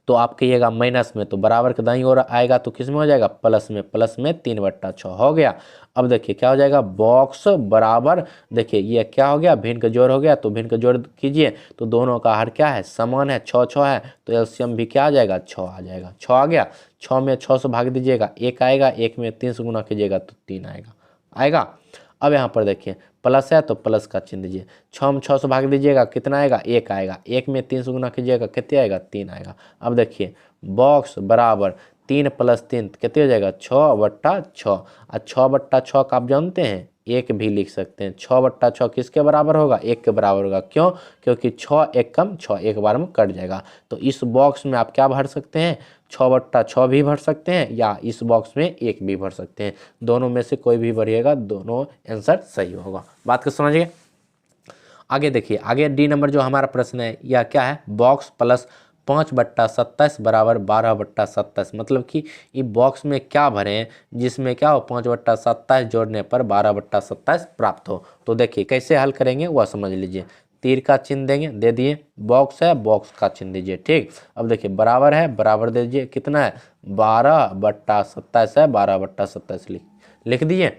तो आप कहिएगा माइनस में, तो बराबर के दाईं ओर आएगा तो किस में हो जाएगा, प्लस में, प्लस में 3/6 हो गया। अब देखिए क्या हो जाएगा, बॉक्स बराबर, देखिए ये क्या हो गया, भिन्न का जोड़ हो गया, तो भिन्न का जोड़ कीजिए तो दोनों का हर क्या है, समान है, 6 है, तो एलसीएम भी क्या आ जाएगा, 6 आ जाएगा, 6 आ गया। 6 में 6 से भाग दीजिएगा 1 आएगा, 1 में 3 से गुना कीजिएगा तो 3 आएगा, आएगा। अब यहाँ पर देखिए प्लस है तो प्लस का चिन्ह दीजिए, 6 में 6 से भाग दीजिएगा कितना आएगा, 1 आएगा, 1 में 3 से गुना कीजिएगा कितने आएगा, 3 आएगा। अब देखिए बॉक्स बराबर 3 + 3 कितने हो जाएगा, 6/6, और 6/6 का आप जानते हैं 1 भी लिख सकते हैं। 6/6 किसके बराबर होगा, 1 के बराबर होगा, क्यों, क्योंकि 6 1 कम 6 एक बार में कट जाएगा। तो इस बॉक्स में आप क्या भर सकते हैं, 6/6 भी भर सकते हैं या इस बॉक्स में 1 भी भर सकते हैं, दोनों में से कोई भी भरिएगा, दोनों आंसर सही होगा। बात को समझिए। आगे देखिए, आगे डी नंबर जो हमारा प्रश्न है यह क्या है, बॉक्स प्लस 5/27 बराबर 12/27, मतलब कि ये बॉक्स में क्या भरें जिसमें क्या हो, 5/27 जोड़ने पर 12/27 प्राप्त हो। तो देखिए कैसे हल करेंगे वह समझ लीजिए, तीर का चिन्ह देंगे, दे दिए, बॉक्स है बॉक्स का चिन्ह दीजिए, ठीक। अब देखिए बराबर है, बराबर दे दीजिए, कितना है, 12/27 है, 12/27 लिख दिए।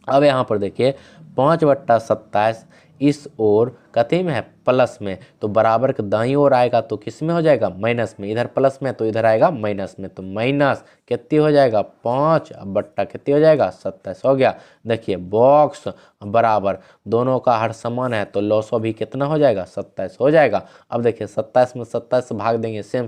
अब यहाँ पर देखिए 5/27 इस ओर कथी में है, प्लस में, तो बराबर के दाईं ओर आएगा तो किस में हो जाएगा, माइनस में, इधर प्लस में तो इधर आएगा माइनस में, तो माइनस कितनी हो जाएगा, 5 बट्टा कितनी हो जाएगा, 27 हो गया। देखिए बॉक्स बराबर दोनों का हर समान है तो लॉसो भी कितना हो जाएगा, 27 हो जाएगा। अब देखिए 27 में 27 से भाग देंगे, सेम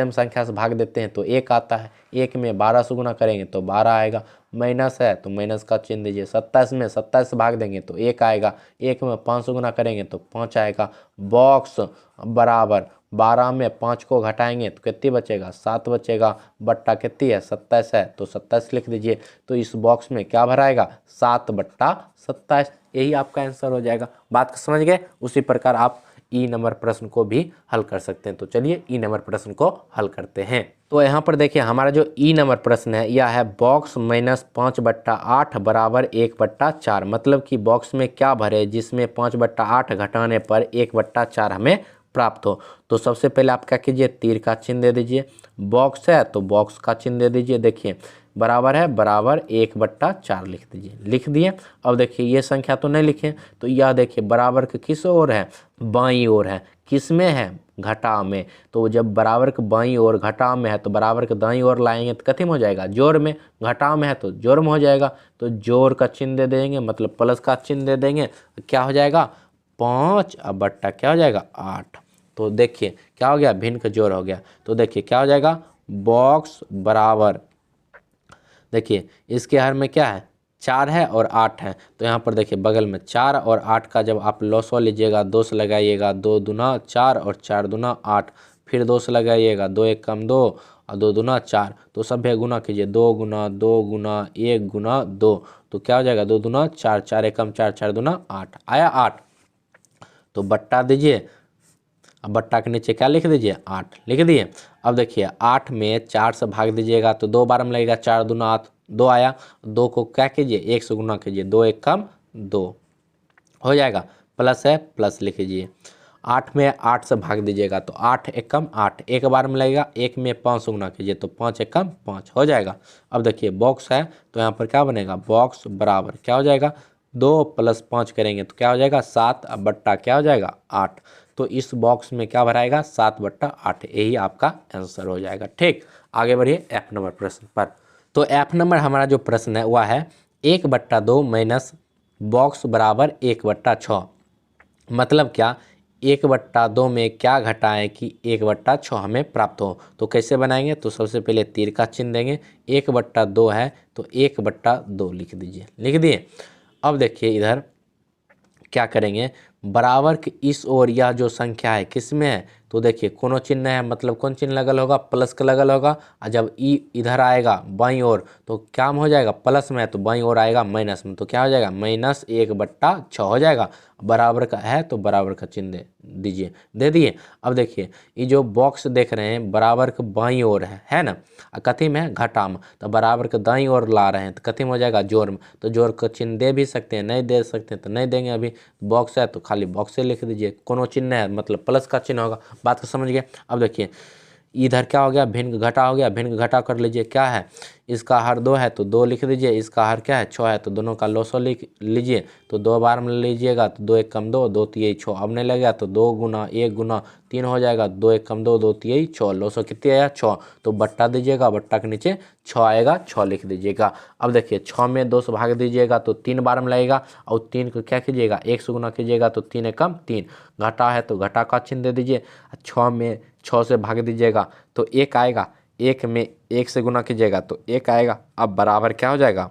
संख्या से भाग देते हैं तो 1 आता है, 1 में 12 से गुना करेंगे तो 12 आएगा, माइनस है तो माइनस का चिन्ह दीजिए, 27 में 27 से भाग देंगे तो 1 आएगा, 1 में 5 से गुना करेंगे तो 5 आएगा। बॉक्स बराबर 12 में 5 को घटाएंगे तो कितनी बचेगा, 7 बचेगा, बट्टा कितनी है, 27 है तो 27 लिख दीजिए। तो इस बॉक्स में क्या भराएगा, 7/27, यही आपका आंसर हो जाएगा। बात को समझ गए। उसी प्रकार आप ई नंबर प्रश्न को भी हल कर सकते हैं। तो चलिए ई नंबर प्रश्न को हल करते हैं। तो यहाँ पर देखिए हमारा जो ई नंबर प्रश्न है यह है बॉक्स -5/8 बराबर 1/4, मतलब कि बॉक्स में क्या भरे जिसमें 5/8 घटाने पर 1/4 हमें प्राप्त हो। तो सबसे पहले आप क्या कीजिए, तीर का चिन्ह दे दीजिए, बॉक्स है तो बॉक्स का चिन्ह दे दीजिए, देखिए बराबर है, बराबर 1/4 लिख दीजिए, लिख दिए। अब देखिए ये संख्या तो नहीं लिखे, तो यह देखिए बराबर के किस ओर है, बाईं ओर है, किस में है, घटाव में। तो जब बराबर के बाईं ओर घटाव में है तो बराबर के दाईं ओर लाएंगे तो कथी में हो जाएगा, जोड़ में, घटाव में है तो जोड़ में हो जाएगा, तो जोड़ का चिन्ह दे देंगे, मतलब प्लस का चिन्ह दे देंगे, क्या हो जाएगा 5 अब बट्टा क्या हो जाएगा 8। तो देखिए क्या हो गया, भिन्न का जोड़ हो गया। तो देखिए क्या हो जाएगा, बॉक्स बराबर, देखिए इसके हर में क्या है, 4 है और 8 है, तो यहाँ पर देखिए बगल में 4 और 8 का जब आप लॉसो लीजिएगा 2 से लगाइएगा, 2 दूना 4 और 4 दूना 8, फिर 2 से लगाइएगा, 2 1 कम 2 और 2 दूना 4, तो सभ्य गुना कीजिए, 2 गुना 2 गुना 1 गुना 2, तो क्या हो जाएगा 2 दूना 4, 4 1 कम 4, 4 दूना 8 आया 8। तो बट्टा दीजिए, अब बट्टा के नीचे क्या लिख दीजिए, 8 लिख दिए। अब देखिए 8 में 4 से भाग दीजिएगा तो 2 बार में लगेगा, 4 दूना 8, 2 आया, 2 को क्या कीजिए 1 से गुना कीजिए, 2 1 कम 2 हो जाएगा, प्लस है प्लस लिख लीजिए। 8 में 8 से भाग दीजिएगा तो 8 1 कम 8, एक बार में लगेगा, 1 में 5 से गुना कीजिए तो 5 1 कम 5 हो जाएगा। अब देखिए बॉक्स है तो यहाँ पर क्या बनेगा, बॉक्स बराबर क्या हो जाएगा, 2 + 5 करेंगे तो क्या हो जाएगा 7, अब बट्टा क्या हो जाएगा 8। तो इस बॉक्स में क्या भराएगा 7/8, यही आपका आंसर हो जाएगा। ठीक, आगे बढ़िए एफ नंबर प्रश्न पर। तो एफ नंबर हमारा जो प्रश्न है वह है 1/2 माइनस बॉक्स बराबर 1/6, मतलब क्या 1/2 में क्या घटाएं कि 1/6 हमें प्राप्त हो। तो कैसे बनाएंगे, तो सबसे पहले तीर का चिन्ह देंगे, 1/2 है तो 1/2 लिख दीजिए, लिख दिए। अब देखिए इधर क्या करेंगे, बराबर के इस ओर यह जो संख्या है किस में है, तो देखिए कोनो चिन्ह है, मतलब कौन चिन्ह लगल होगा, प्लस का लगल होगा, और जब ई इधर आएगा बाईं ओर तो क्या हो जाएगा, प्लस में है तो बाईं ओर आएगा माइनस में, तो क्या हो जाएगा -1/6 हो जाएगा। बराबर का है तो बराबर का चिन्ह दीजिए, दे दिए। अब देखिए ये जो बॉक्स देख रहे हैं बराबर के बाईं ओर है ना, कथी में है, घटा में, तो बराबर के दाईं ओर ला रहे हैं तो कथी में हो जाएगा, जोड़ में। तो जोड़ का चिन्ह दे भी सकते हैं, नहीं दे सकते हैं तो नहीं देंगे। अभी बॉक्स है तो खाली बॉक्स से लिख दीजिए, कोनो चिन्ह है मतलब प्लस का चिन्ह होगा। बात को समझ गए। अब देखिए इधर क्या हो गया, भिन्न घटा हो गया, भिन्न घटा कर लीजिए। क्या है, इसका हर 2 है तो 2 लिख दीजिए, इसका हर क्या है, 6 है तो दोनों का लॉसो लिख लीजिए। तो 2 बार में लीजिएगा तो 2 1 कम 2, 2 3 6। अब नहीं लगेगा तो 2 गुना 1 गुना 3 हो जाएगा, 2 1 कम 2, 2 3 6। लॉसो कितनी आया, 6। तो बट्टा दीजिएगा, बट्टा के नीचे 6 आएगा, 6 लिख दीजिएगा। अब देखिए 6 में 2 से भाग दीजिएगा तो 3 बार में लगेगा, और 3 को क्या कीजिएगा, 1 से गुना कीजिएगा तो 3 1 कम 3। घटा है तो घटा का चिन्ह दे दीजिए। 6 में 6 से भाग दीजिएगा तो 1 आएगा, 1 में 1 से गुना कीजिएगा तो 1 आएगा। अब बराबर क्या हो जाएगा,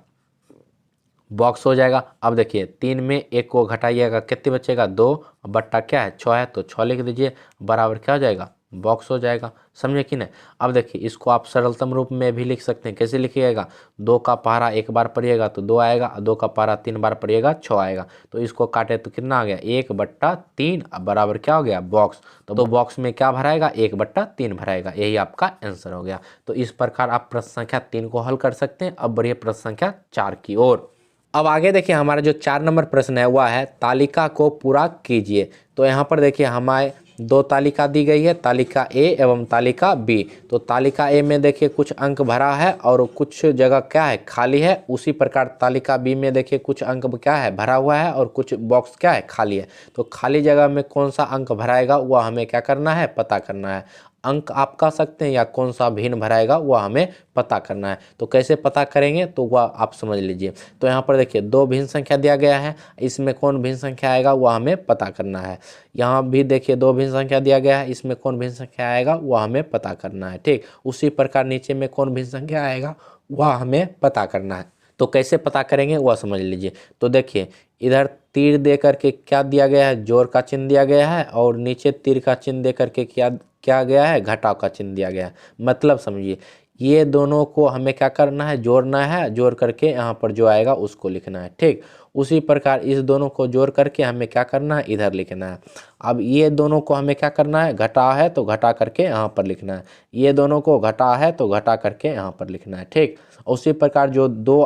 बॉक्स हो जाएगा। अब देखिए 3 में 1 को घटाइएगा, कितने बचेगा, 2, बट्टा क्या है, 6 है तो 6 लिख दीजिए, बराबर क्या हो जाएगा, बॉक्स हो जाएगा। समझे कि नहीं। अब देखिए इसको आप सरलतम रूप में भी लिख सकते हैं। कैसे लिखिएगा, 2 का पहाड़ा 1 बार पढ़िएगा तो 2 आएगा, 2 का पहाड़ा 3 बार पढ़िएगा 6 आएगा। तो इसको काटे तो कितना आ गया, 1/3, अब बराबर क्या हो गया, बॉक्स। तो बॉक्स में क्या भराएगा, 1/3 भराएगा। यही आपका आंसर हो गया। तो इस प्रकार आप प्रश्न संख्या 3 को हल कर सकते हैं। अब बढ़िए प्रश्न संख्या 4 की ओर। अब आगे देखिए हमारा जो 4 नंबर प्रश्न है वह है तालिका को पूरा कीजिए। तो यहाँ पर देखिए हमारे 2 तालिका दी गई है, तालिका ए एवं तालिका बी। तो तालिका ए में देखिए कुछ अंक भरा है और कुछ जगह क्या है, खाली है। उसी प्रकार तालिका बी में देखिए कुछ अंक क्या है, भरा हुआ है और कुछ बॉक्स क्या है, खाली है। तो खाली जगह में कौन सा अंक भराएगा वह हमें क्या करना है, पता करना है। अंक आप कह सकते हैं या कौन सा भिन्न भराएगा वह हमें पता करना है। तो कैसे पता करेंगे तो वह आप समझ लीजिए। तो यहाँ पर देखिए 2 भिन्न संख्या दिया गया है, इसमें कौन भिन्न संख्या आएगा वह हमें पता करना है। यहाँ भी देखिए 2 भिन्न संख्या दिया गया है, इसमें कौन भिन्न संख्या आएगा वह हमें पता करना है। ठीक, उसी प्रकार नीचे में कौन भिन्न संख्या आएगा वह हमें पता करना है। तो कैसे पता करेंगे वह समझ लीजिए। तो देखिए इधर तीर दे करके क्या दिया गया है, जोड़ का चिन्ह दिया गया है, और नीचे तीर का चिन्ह दे करके क्या गया है, घटाव का चिन्ह दिया गया है। मतलब समझिए ये दोनों को हमें क्या करना है, जोड़ना है। जोड़ करके यहाँ पर जो आएगा उसको लिखना है। ठीक, उसी प्रकार इस दोनों को जोड़ करके हमें क्या करना है, इधर लिखना है। अब ये दोनों को हमें क्या करना है, घटा है तो घटा करके यहाँ पर लिखना है। ये दोनों को घटा है तो घटा करके यहाँ पर लिखना है। ठीक, उसी प्रकार जो 2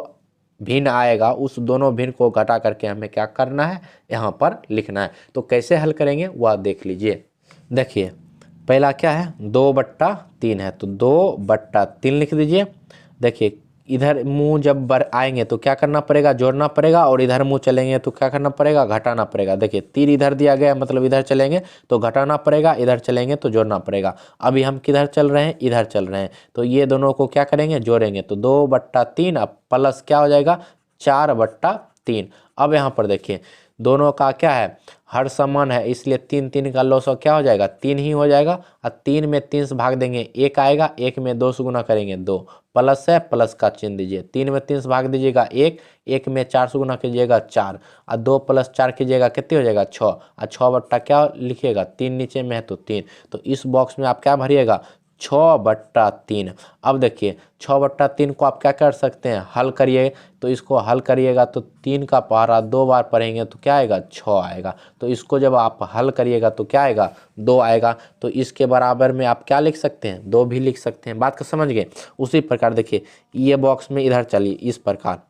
भिन्न आएगा उस दोनों भिन्न को घटा करके हमें क्या करना है, यहाँ पर लिखना है। तो कैसे हल करेंगे वह देख लीजिए। देखिए पहला क्या है, 2/3 है तो 2/3 लिख दीजिए। देखिए इधर मुंह जब आएंगे तो क्या करना पड़ेगा, जोड़ना पड़ेगा, और इधर मुंह चलेंगे तो क्या करना पड़ेगा, घटाना पड़ेगा। देखिए तीर इधर दिया गया मतलब इधर चलेंगे तो घटाना पड़ेगा, इधर चलेंगे तो जोड़ना पड़ेगा। अभी हम किधर चल रहे हैं, इधर चल रहे हैं, तो ये दोनों को क्या करेंगे, जोड़ेंगे। तो 2/3 अब प्लस क्या हो जाएगा, 4/3। अब यहाँ पर देखिए दोनों का क्या है, हर समान है, इसलिए 3 3 का लॉस क्या हो जाएगा, 3 ही हो जाएगा। और 3 में 3 से भाग देंगे 1 आएगा, 1 में 2 से गुना करेंगे 2, प्लस है प्लस का चिन्ह दीजिए। 3 में 3 से भाग दीजिएगा 1, 1 में 4 से गुना कीजिएगा 4, और 2 + 4 कीजिएगा कितने हो जाएगा, 6। और 6 बट्टा क्या लिखिएगा, 3 नीचे में है तो 3। तो इस बॉक्स में आप क्या भरिएगा, 6/3। अब देखिए 6/3 को आप क्या कर सकते हैं, हल करिए। तो इसको हल करिएगा तो 3 का पहाड़ा 2 बार पढ़ेंगे तो क्या आएगा, 6 आएगा। तो इसको जब आप हल करिएगा तो क्या आएगा, 2 आएगा। तो इसके बराबर में आप क्या लिख सकते हैं, 2 भी लिख सकते हैं। बात को समझ गए। उसी प्रकार देखिए ये बॉक्स में इधर चलिए इस प्रकार,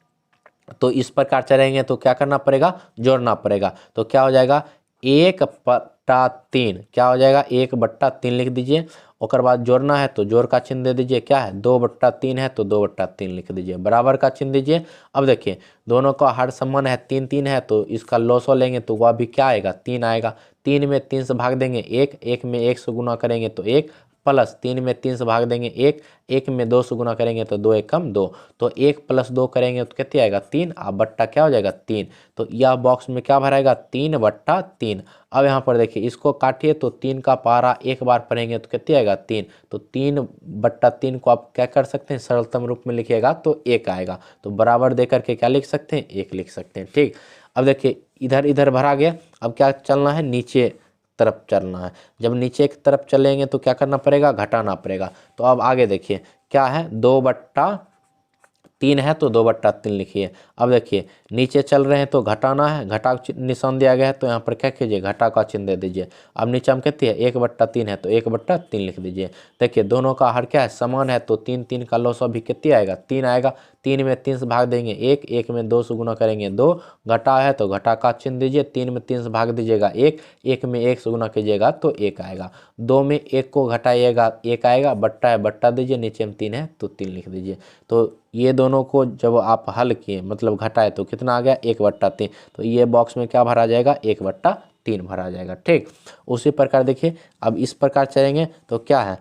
तो इस प्रकार चलेंगे तो क्या करना पड़ेगा, जोड़ना पड़ेगा। तो क्या हो जाएगा, 1/3 क्या हो जाएगा, 1/3 लिख दीजिए। और बाद जोड़ना है तो जोड़ का चिन्ह दे दीजिए। क्या है, 2/3 है तो 2/3 लिख दीजिए, बराबर का चिन्ह दीजिए। अब देखिए दोनों का हर समान है, 3 3 है तो इसका लॉसो लेंगे तो वह भी क्या आएगा, 3 आएगा। 3 में 3 से भाग देंगे 1, 1 में 1 से गुना करेंगे तो 1, प्लस 3 में 3 से भाग देंगे 1, 1 में 2 से गुना करेंगे तो 2 1 कम 2। तो 1 + 2 करेंगे तो कितने आएगा, 3। अब बट्टा क्या हो जाएगा, 3। तो यह बॉक्स में क्या भरेगा, 3/3। अब यहाँ पर देखिए इसको काटिए तो 3 का पहाड़ा 1 बार पढ़ेंगे तो कितने आएगा, 3। तो 3/3 को आप क्या कर सकते हैं, सरलतम रूप में लिखिएगा तो 1 आएगा। तो बराबर दे करके क्या लिख सकते हैं, 1 लिख सकते हैं। ठीक, अब देखिए इधर इधर भरा गया। अब क्या चलना है, नीचे तरफ चलना है। जब नीचे की तरफ चलेंगे तो क्या करना पड़ेगा, घटाना पड़ेगा। तो अब आगे देखिए क्या है, 2/3 3 है तो 2/3 लिखिए। अब देखिए नीचे चल रहे हैं तो घटाना है, घटा निशान दिया गया है तो यहाँ पर क्या कीजिए, घटा का चिन्ह दे दीजिए। अब नीचे हम कहते हैं 1/3 है तो 1/3 लिख दीजिए। देखिए दोनों का हर क्या है, समान है तो 3 3 का लॉस अभी कितनी आएगा, 3 आएगा। 3 में 3 से भाग देंगे 1, 1 में 2 से गुना करेंगे 2, घटा है तो घटा का चिन्ह दीजिए। 3 में 3 से भाग दीजिएगा 1, 1 में 1 से गुना कीजिएगा तो 1 आएगा। 2 में 1 को घटाइएगा 1 आएगा, बट्टा है बट्टा दीजिए, नीचे में 3 है तो 3 लिख दीजिए। तो ये दोनों को जब आप हल किए मतलब घटाए तो कितना आ गया, 1/3। तो ये बॉक्स में क्या भरा जाएगा, 1/3 भरा जाएगा। ठीक, उसी प्रकार देखिए अब इस प्रकार चलेंगे तो क्या है,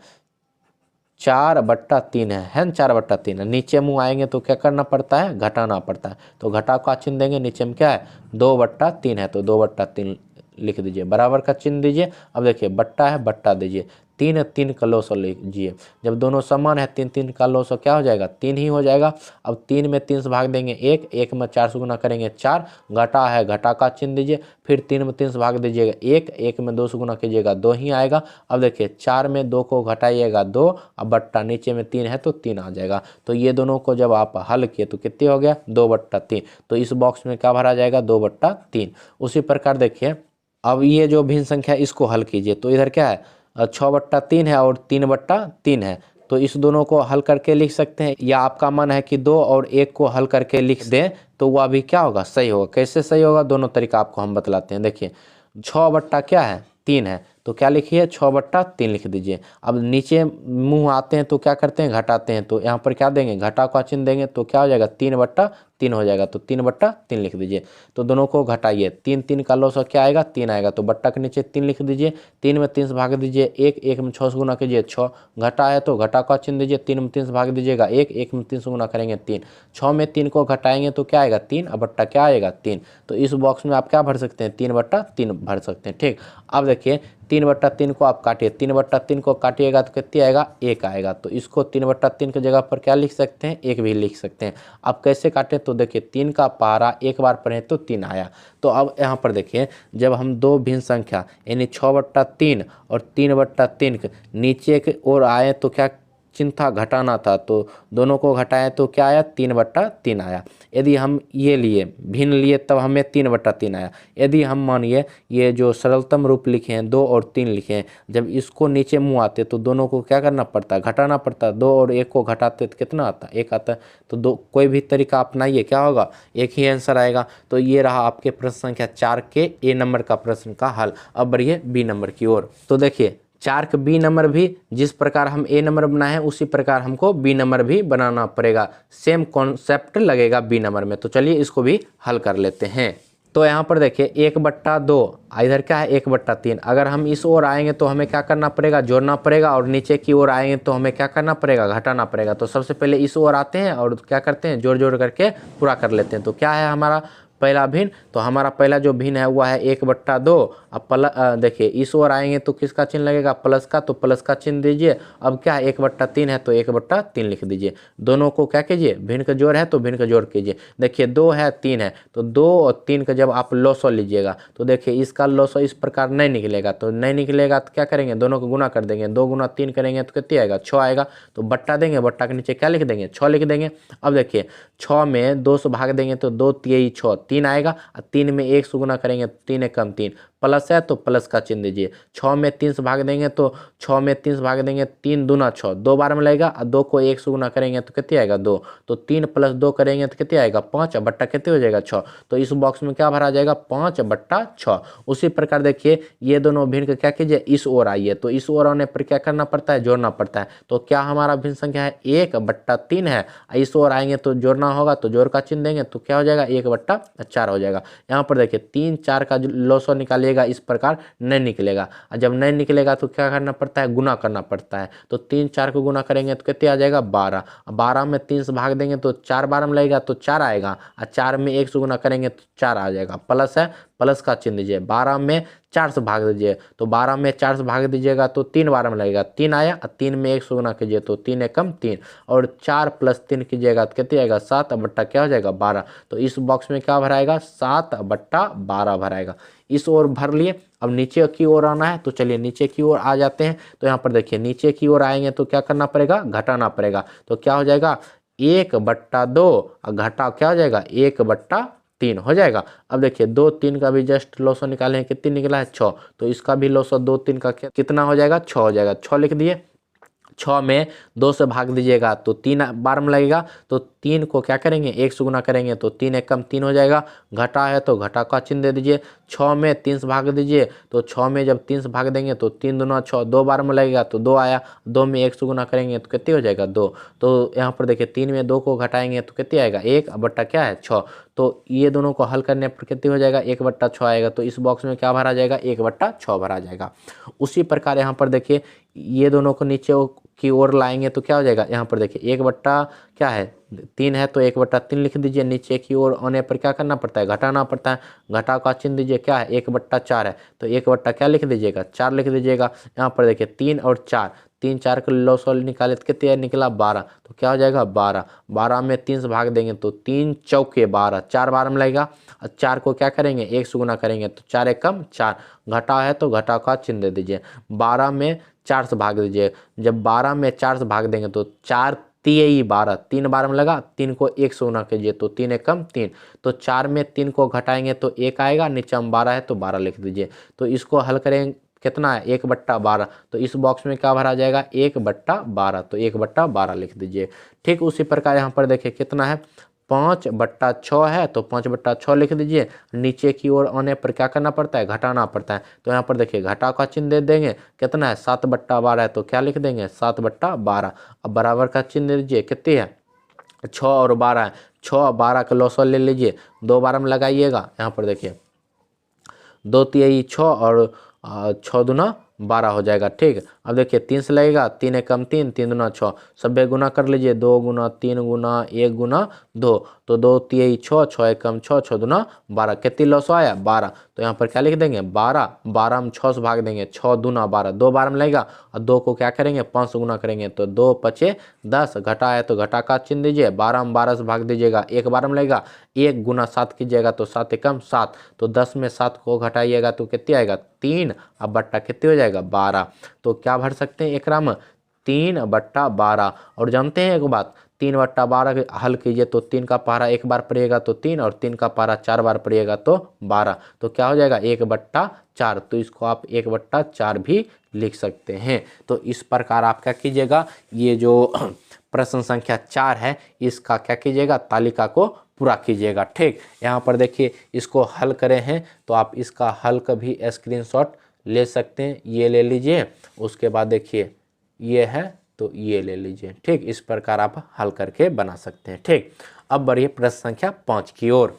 4/3 है ना, 4/3 है। नीचे मुँह आएंगे तो क्या करना पड़ता है, घटाना पड़ता है। तो घटा का चिन्ह देंगे, नीचे में क्या है 2/3 है तो 2/3 लिख दीजिए, बराबर का चिन्ह दीजिए। अब देखिए बट्टा है बट्टा दीजिए, 3 3 का लॉस लीजिए। जब दोनों समान है 3 3 का लॉस क्या हो जाएगा, 3 ही हो जाएगा। अब 3 में 3 से भाग देंगे 1, 1 में 4 से गुना करेंगे 4, घटा है घटा का चिन्ह दीजिए। फिर 3 में 3 से भाग दीजिएगा 1, 1 में 2 से गुना कीजिएगा 2 ही आएगा। अब देखिए 4 में 2 को घटाइएगा 2, अब बट्टा नीचे में 3 है तो 3 आ जाएगा। तो ये दोनों को जब आप हल किए तो कितने हो गया, 2/3। तो इस बॉक्स में क्या भरा जाएगा, 2/3। उसी प्रकार देखिए अब ये जो भिन्न संख्या इसको हल कीजिए तो इधर क्या है, 6/3 है और 3/3 है। तो इस दोनों को हल करके लिख सकते हैं, या आपका मन है कि 2 और 1 को हल करके लिख दें तो वह भी क्या होगा, सही होगा। कैसे सही होगा, दोनों तरीका आपको हम बतलाते हैं। देखिए 6/3 है तो क्या लिखिए, 6/3 लिख दीजिए। अब नीचे मुंह आते हैं तो क्या करते हैं, घटाते हैं। तो यहाँ पर क्या देंगे, घटा का चिन्ह देंगे तो क्या हो जाएगा, 3/3 हो जाएगा। तो 3/3 लिख दीजिए। तो दोनों को घटाइए, 3 3 का लॉस क्या आएगा, 3 आएगा। तो बट्टा के नीचे 3 लिख दीजिए। 3 में 3 से भाग दीजिए 1, 1 में 6 से गुना कीजिए 6, घटा है तो घटा का चिन्ह दीजिए। 3 में 3 से भाग दीजिएगा 1, 1 में 3 से गुना करेंगे 3, 6 में 3 को घटाएंगे तो क्या आएगा 3, अब बट्टा क्या आएगा 3। तो इस बॉक्स में आप क्या भर सकते हैं, 3/3 भर सकते हैं। ठीक, अब देखिए 3/3 को आप काटिए, 3/3 को काटिएगा तो कितनी आएगा, 1 आएगा। तो इसको 3/3 की जगह पर क्या लिख सकते हैं, 1 भी लिख सकते हैं। अब कैसे काटें, तो देखिए 3 का पारा एक बार पढ़े तो 3 आया। तो अब यहाँ पर देखिए जब हम दो भिन्न संख्या यानी 6/3 और 3/3 नीचे की ओर आए तो क्या चिन्ह था, घटाना था। तो दोनों को घटाएं तो क्या आया, 3/3 आया। यदि हम ये लिए भिन्न लिए तब हमें 3/3 आया। यदि हम मानिए ये जो सरलतम रूप लिखे हैं 2 और 3 लिखे हैं, जब इसको नीचे मुँह आते तो दोनों को क्या करना पड़ता है, घटाना पड़ता है। 2 और 1 को घटाते तो कितना आता है, 1 आता है। तो दो कोई भी तरीका अपनाइए, क्या होगा, एक ही आंसर आएगा। तो ये रहा आपके प्रश्न संख्या 4 के ए नंबर का प्रश्न का हल। अब बढ़िए बी नंबर की ओर। तो देखिए 4 का बी नंबर भी जिस प्रकार हम ए नंबर बनाए हैं उसी प्रकार हमको बी नंबर भी बनाना पड़ेगा। सेम कॉन्सेप्ट लगेगा बी नंबर में। तो चलिए इसको भी हल कर लेते हैं। तो यहाँ पर देखिए 1/2, इधर क्या है 1/3। अगर हम इस ओर आएंगे तो हमें क्या करना पड़ेगा, जोड़ना पड़ेगा, और नीचे की ओर आएंगे तो हमें क्या करना पड़ेगा, घटाना पड़ेगा। तो सबसे पहले इस ओर आते हैं और क्या करते हैं, जोड़ जोड़ करके पूरा कर लेते हैं। तो क्या है हमारा पहला भिन्न, तो हमारा पहला जो भिन्न है वह है 1/2। अब देखिए इस ओर आएंगे तो किसका चिन्ह लगेगा, प्लस का। तो प्लस का चिन्ह दीजिए। अब क्या है 1/3 है तो 1/3 लिख दीजिए। दोनों को क्या कीजिए, भिन्न का जोड़ है तो भिन्न का जोड़ कीजिए। देखिए 2 है 3 है तो 2 और 3 का जब आप लॉसो लीजिएगा तो देखिए इसका लॉसो इस प्रकार नहीं निकलेगा। तो नहीं निकलेगा तो क्या करेंगे, दोनों को गुना कर देंगे। 2 गुना 3 करेंगे तो कितनी आएगा, 6 आएगा। तो बट्टा देंगे, बट्टा के नीचे क्या लिख देंगे, 6 लिख देंगे। अब देखिए 6 में 2 से भाग देंगे तो 2 3 6, 3 आएगा। 3 में 1 से गुना करेंगे तो 3 एकम 3, प्लस है तो प्लस का चिन्ह दीजिए। 6 में 3 से भाग देंगे तो 6 में 3 से भाग देंगे 3 दूना 6, 2 बार में लगेगा। और 2 को 1 से गुना करेंगे तो कितने आएगा 2। तो 3 + 2 करेंगे तो कितने आएगा 5, बट्टा कितने हो जाएगा 6। तो इस बॉक्स में क्या भरा जाएगा 5/6। उसी प्रकार देखिए ये दोनों भिन्न क्या कीजिए, इस ओर आइए। तो इस ओर आने पर क्या करना पड़ता है, जोड़ना पड़ता है। तो क्या हमारा भिन्न संख्या है 1/3 है। इस ओर आएंगे तो जोड़ना होगा तो जोड़ का चिन्ह देंगे तो क्या हो जाएगा 1/4 हो जाएगा। यहाँ पर देखिए 3 4 का लॉसो निकालिएगा, इस प्रकार नहीं निकलेगा। और जब नहीं निकलेगा तो क्या करना पड़ता है, गुना करना पड़ता है। तो 3 4 को गुना करेंगे तो कितने आ जाएगा 12। 12 में 3 से भाग देंगे तो 4 बार में लगेगा तो 4 आएगा। और 4 में 1 से गुना करेंगे तो 4 आ जाएगा। प्लस है, प्लस का चिन्ह दीजिए। 12 में 4 से भाग दीजिए तो 12 में 4 से भाग दीजिएगा तो 3 बार में लगेगा, 3 आया। और 3 में 1 से गुना कीजिए तो 3 एकम 3, और 4 + 3 कीजिएगा तो कितने आएगा 7, बट्टा क्या हो जाएगा 12। तो इस बॉक्स में क्या भराएगा 7/12 भराएगा। इस ओर भर लिए। अब नीचे की ओर आना है तो चलिए नीचे की ओर आ जाते हैं। तो यहाँ पर देखिए नीचे की ओर आएंगे तो क्या करना पड़ेगा, घटाना पड़ेगा। तो क्या हो जाएगा 1/2 और घटाओ क्या हो जाएगा 1/3 हो जाएगा। अब देखिए 2 3 का भी जस्ट लॉसो निकाले हैं, कितनी निकला है 6, तो इसका भी लॉसो 2 3 का कितना हो जाएगा 6 हो जाएगा। 6 लिख दिए, 6 में 2 से भाग दीजिएगा तो 3 बार में लगेगा, तो 3 को क्या करेंगे 1 से गुना करेंगे तो 3 एकम 3 हो जाएगा। घटा है तो घटा का चिन्ह दे दीजिए। 6 में 3 से भाग दीजिए, तो 6 में जब 3 से भाग देंगे तो 3 दूना 6, 2 बार में लगेगा तो 2 आया। 2 में 1 से गुना करेंगे तो कितनी हो जाएगा 2। तो यहाँ पर देखिए 3 में 2 को घटाएंगे तो कितनी आएगा 1 बट्टा क्या है 6। तो ये दोनों को हल करने पर कितनी हो जाएगा 1/6 आएगा। तो इस बॉक्स में क्या भरा जाएगा 1/6 भरा जाएगा। उसी प्रकार यहाँ पर देखिए ये दोनों को नीचे की ओर लाएंगे तो क्या हो जाएगा, यहाँ पर देखिए 1 क्या है 3 है तो 1/3 लिख दीजिए। नीचे की ओर आने पर क्या करना पड़ता है घटाना पड़ता है। घटा का चिन्ह दीजिए, क्या है 1/4 है तो 1 क्या लिख दीजिएगा 4 लिख दीजिएगा। यहाँ पर देखिए 3 और 4, 3 4 का लॉसवाल निकाले तो कितने निकला 12, तो क्या हो जाएगा 12। 12 में 3 से भाग देंगे तो 3 चौके 12, 4 बार में लगेगा। 4 को क्या करेंगे 1 से गुना करेंगे तो 4 एकम 4, घटा है तो घटा का चिन्ह दे दीजिए। 12 में 4 से भाग दीजिए, जब 12 में 4 से भाग देंगे तो 4 तियई 12, 3 बार में लगा, 3 को 1 से गुना कीजिए तो 3 एकम 3, तो 4 में 3 को घटाएंगे तो 1 आएगा, नीचे में 12 है तो 12 लिख दीजिए। तो इसको हल करेंगे कितना है 1/12, तो इस बॉक्स में क्या भरा जाएगा 1/12, तो 1/12 लिख दीजिए। ठीक उसी प्रकार यहाँ पर देखिए कितना है 5/6 है तो 5/6 लिख दीजिए। नीचे की ओर आने पर क्या करना पड़ता है घटाना पड़ता है, तो यहाँ पर देखिए घटा का चिन्ह दे देंगे। कितना है 7/12 है तो क्या लिख देंगे 7/12। अब बराबर का चिन्ह दे दीजिए, कितनी है 6 और 12 है, 6 और 12 का लॉसवाल ले लीजिए, 2 बार में लगाइएगा। यहाँ पर देखिए 2 तिहाई 6 और 6 दूना 12 हो जाएगा। ठीक, अब देखिए 3 से लगेगा, 3 एकम 3, 3 दूना 6, सब गुना कर लीजिए 2 गुना 3 गुना 1 गुना 2, तो 2 तिहाई 6, 6 एकम 6, 6 दूना 12, कितनी लॉस आया 12। तो यहाँ पर क्या लिख देंगे 12, 12 में 6 से भाग देंगे 6 दूना 12, 2 बार में लगेगा और 2 को क्या करेंगे 5 से गुना करेंगे तो 2 पचे 10, घटा है तो घटा का चिन्ह दीजिए। 12 में 12 से भाग दीजिएगा, 1 बार में लगेगा, 1 गुना 7 कीजिएगा तो 7 एकम 7, तो 10 में 7 को घटाइएगा तो कितनी आएगा 3, अब बट्टा कितनी हो जाएगा 12। तो क्या भर सकते हैं एकरा में 3/12। और जानते हैं एक बात 3/12 हल कीजिए तो 3 का पहाड़ा 1 बार पड़ेगा तो 3, और 3 का पहाड़ा 4 बार पड़ेगा तो 12, तो क्या हो जाएगा 1/4। तो इसको आप 1/4 भी लिख सकते हैं। तो इस प्रकार आप क्या कीजिएगा, ये जो प्रश्न संख्या 4 है इसका क्या कीजिएगा तालिका को पूरा कीजिएगा। ठीक, यहाँ पर देखिए इसको हल करें हैं तो आप इसका हल का भी स्क्रीनशॉट ले सकते हैं, ये ले लीजिए। उसके बाद देखिए ये है तो ये ले लीजिए। ठीक, इस प्रकार आप हल करके बना सकते हैं। ठीक, अब बढ़िए प्रश्न संख्या 5 की ओर।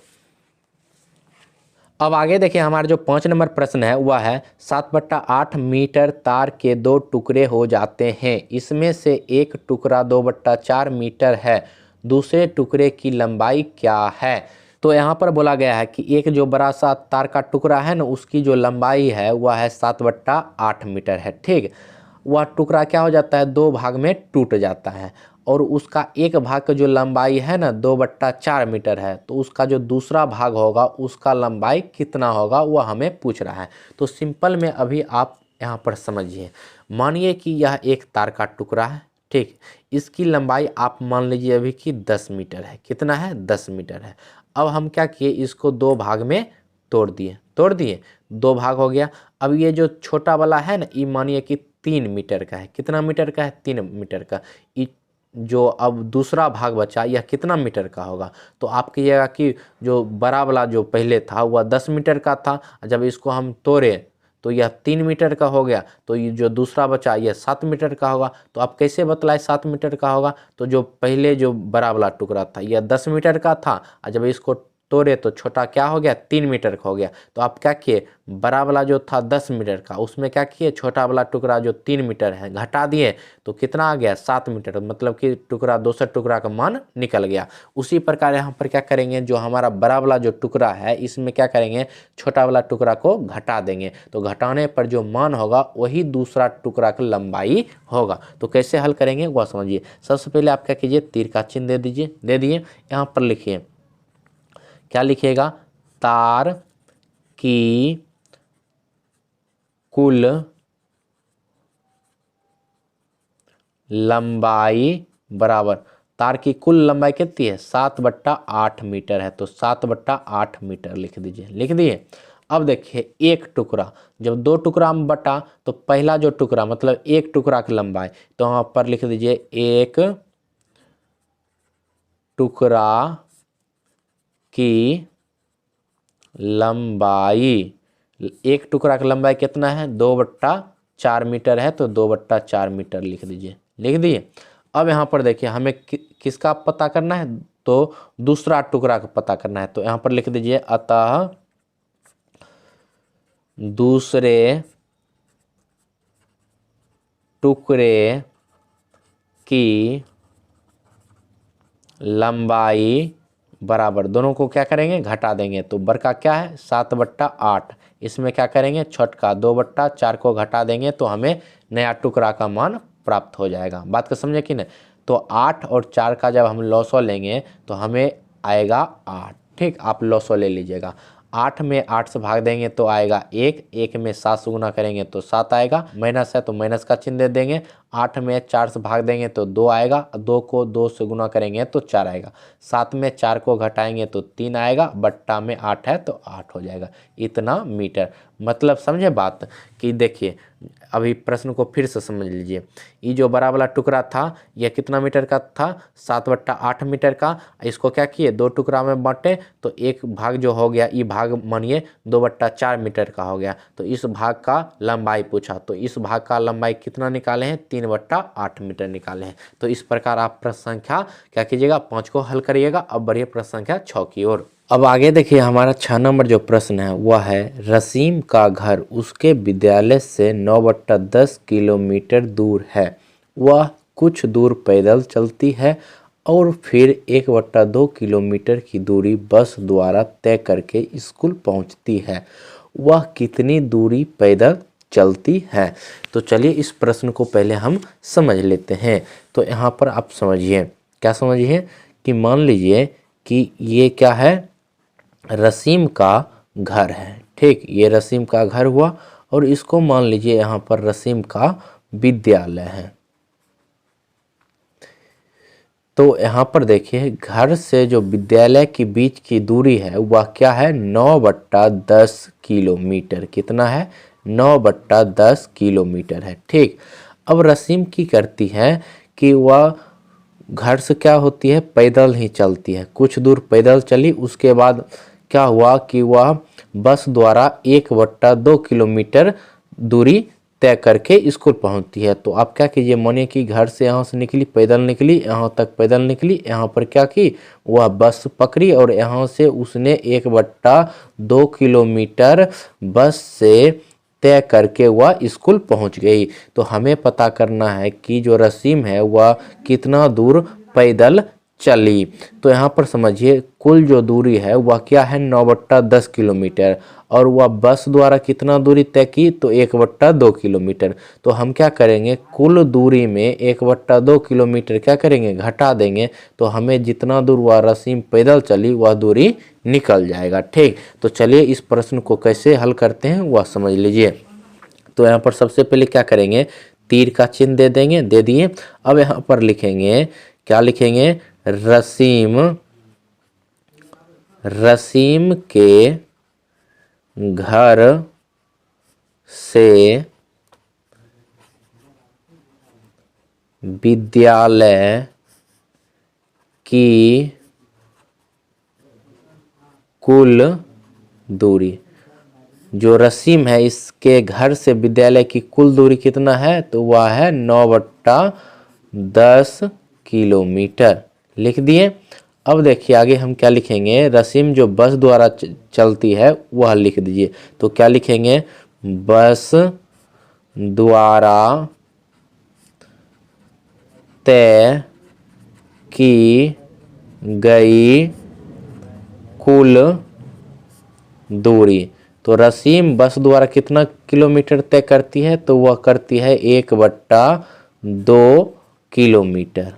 अब आगे देखिए हमारा जो 5 नंबर प्रश्न है वह है 7/8 मीटर तार के 2 टुकड़े हो जाते हैं, इसमें से एक टुकड़ा 2/4 मीटर है, दूसरे टुकड़े की लंबाई क्या है। तो यहाँ पर बोला गया है कि एक जो बड़ा सा तार का टुकड़ा है ना उसकी जो लंबाई है वह है 7/8 मीटर है। ठीक, वह टुकड़ा क्या हो जाता है 2 भाग में टूट जाता है, और उसका एक भाग का जो लंबाई है ना 2/4 मीटर है, तो उसका जो दूसरा भाग होगा उसका लंबाई कितना होगा वह हमें पूछ रहा है। तो सिंपल में अभी आप यहाँ पर समझिए, मानिए कि यह एक तार का टुकड़ा है। ठीक, इसकी लंबाई आप मान लीजिए अभी कि 10 मीटर है। कितना है 10 मीटर है। अब हम क्या किए इसको 2 भाग में तोड़ दिए 2 भाग हो गया। अब ये जो छोटा वाला है ना ये मानिए कि 3 मीटर का है। कितना मीटर का है 3 मीटर का। जो अब दूसरा भाग बचा यह कितना मीटर का होगा, तो आप कहिएगा कि जो बड़ा वाला जो पहले था वह 10 मीटर का था, जब इसको हम तोड़े तो यह 3 मीटर का हो गया, तो ये जो दूसरा बचा यह 7 मीटर का होगा। तो आप कैसे बतलाए 7 मीटर का होगा, तो जो पहले जो बड़ा वाला टुकड़ा था यह 10 मीटर का था, और जब इसको तोड़े तो छोटा क्या हो गया 3 मीटर का हो गया। तो आप क्या किए बड़ा वाला जो था 10 मीटर का उसमें क्या किए छोटा वाला टुकड़ा जो 3 मीटर है घटा दिए, तो कितना आ गया 7 मीटर, मतलब कि टुकड़ा दूसरा टुकड़ा का मान निकल गया। उसी प्रकार यहाँ पर क्या करेंगे जो हमारा बड़ा वाला जो टुकड़ा है इसमें क्या करेंगे छोटा वाला टुकड़ा को घटा देंगे, तो घटाने पर जो मान होगा वही दूसरा टुकड़ा की लंबाई होगा। तो कैसे हल करेंगे वह समझिए। सबसे पहले आप क्या कीजिए तीर का चिन्ह दे दिए। यहाँ पर लिखिए क्या लिखिएगा तार की कुल लंबाई बराबर तार की कुल लंबाई कितनी है 7/8 मीटर है, तो 7/8 मीटर लिख दीजिए। लिख दिए। अब देखिए एक टुकड़ा, जब दो टुकड़ा में बटा तो पहला जो टुकड़ा मतलब एक टुकड़ा की लंबाई, तो वहाँ पर लिख दीजिए एक टुकड़ा की लंबाई। एक टुकड़ा की लंबाई कितना है 2/4 मीटर है, तो 2/4 मीटर लिख दीजिए। लिख दिए। अब यहाँ पर देखिए हमें किसका पता करना है, तो दूसरा टुकड़ा का पता करना है, तो यहाँ पर लिख दीजिए अतः दूसरे टुकड़े की लंबाई बराबर, दोनों को क्या करेंगे घटा देंगे, तो बड़का क्या है 7/8, इसमें क्या करेंगे छोटका 2/4 को घटा देंगे तो हमें नया टुकड़ा का मान प्राप्त हो जाएगा। बात को समझे कि नहीं। तो 8 और 4 का जब हम लॉसो लेंगे तो हमें आएगा 8। ठीक, आप लॉसो ले लीजिएगा। 8 में 8 से भाग देंगे तो आएगा 1, 1 में 7 से गुना करेंगे तो 7 आएगा, माइनस है तो माइनस का चिन्ह दे देंगे। 8 में 4 से भाग देंगे तो 2 आएगा, 2 को 2 से गुना करेंगे तो 4 आएगा, 7 में 4 को घटाएंगे तो 3 आएगा, बट्टा में 8 है तो 8 हो जाएगा। इतना मीटर। मतलब समझे बात कि देखिए अभी प्रश्न को फिर से समझ लीजिए। ये जो बड़ा वाला टुकड़ा था यह कितना मीटर का था 7/8 मीटर का। इसको क्या किए दो टुकड़ा में बांटे तो एक भाग जो हो गया ये भाग मानिए 2/4 मीटर का हो गया, तो इस भाग का लंबाई पूछा, तो इस भाग का लंबाई कितना निकाले हैं 3/8 मीटर निकाले हैं। तो इस प्रकार आप प्रश्न संख्या क्या कीजिएगा 5 को हल करिएगा। अब बढ़िए प्रश्न संख्या 6 की ओर। अब आगे देखिए हमारा 6 नंबर जो प्रश्न है वह है रसीम का घर उसके विद्यालय से 9/10 किलोमीटर दूर है। वह कुछ दूर पैदल चलती है और फिर 1/2 किलोमीटर की दूरी बस द्वारा तय करके स्कूल पहुंचती है। वह कितनी दूरी पैदल चलती है। तो चलिए इस प्रश्न को पहले हम समझ लेते हैं। तो यहाँ पर आप समझिए, क्या समझिए कि मान लीजिए कि ये क्या है रसीम का घर है। ठीक, ये रसीम का घर हुआ और इसको मान लीजिए यहाँ पर रसीम का विद्यालय है। तो यहाँ पर देखिए घर से जो विद्यालय के बीच की दूरी है वह क्या है 9/10 किलोमीटर। कितना है 9/10 किलोमीटर है। ठीक, अब रसीम की करती है कि वह घर से क्या होती है पैदल ही चलती है, कुछ दूर पैदल चली, उसके बाद क्या हुआ कि वह बस द्वारा 1/2 किलोमीटर दूरी तय करके स्कूल पहुंचती है। तो आप क्या कीजिए मानिए कि घर से यहाँ से निकली पैदल निकली, यहाँ तक पैदल निकली, यहाँ पर क्या की वह बस पकड़ी और यहाँ से उसने 1/2 किलोमीटर बस से तय करके वह स्कूल पहुंच गई। तो हमें पता करना है कि जो रसीम है वह कितना दूर पैदल चली। तो यहाँ पर समझिए कुल जो दूरी है वह क्या है 9/10 किलोमीटर और वह बस द्वारा कितना दूरी तय की तो 1/2 किलोमीटर। तो हम क्या करेंगे कुल दूरी में 1/2 किलोमीटर क्या करेंगे घटा देंगे, तो हमें जितना दूर वह रसीम पैदल चली वह दूरी निकल जाएगा। ठीक, तो चलिए इस प्रश्न को कैसे हल करते हैं वह समझ लीजिए। तो यहाँ पर सबसे पहले क्या करेंगे तीर का चिन्ह दे देंगे, दे दिए। अब यहाँ पर लिखेंगे क्या लिखेंगे रसीम के घर से विद्यालय की कुल दूरी, जो रसीम है इसके घर से विद्यालय की कुल दूरी कितना है तो वह है 9/10 किलोमीटर। लिख दिए। अब देखिए आगे हम क्या लिखेंगे रसीम जो बस द्वारा चलती है वह लिख दीजिए। तो क्या लिखेंगे बस द्वारा तय की गई कुल दूरी। तो रसीम बस द्वारा कितना किलोमीटर तय करती है तो वह करती है 1/2 किलोमीटर।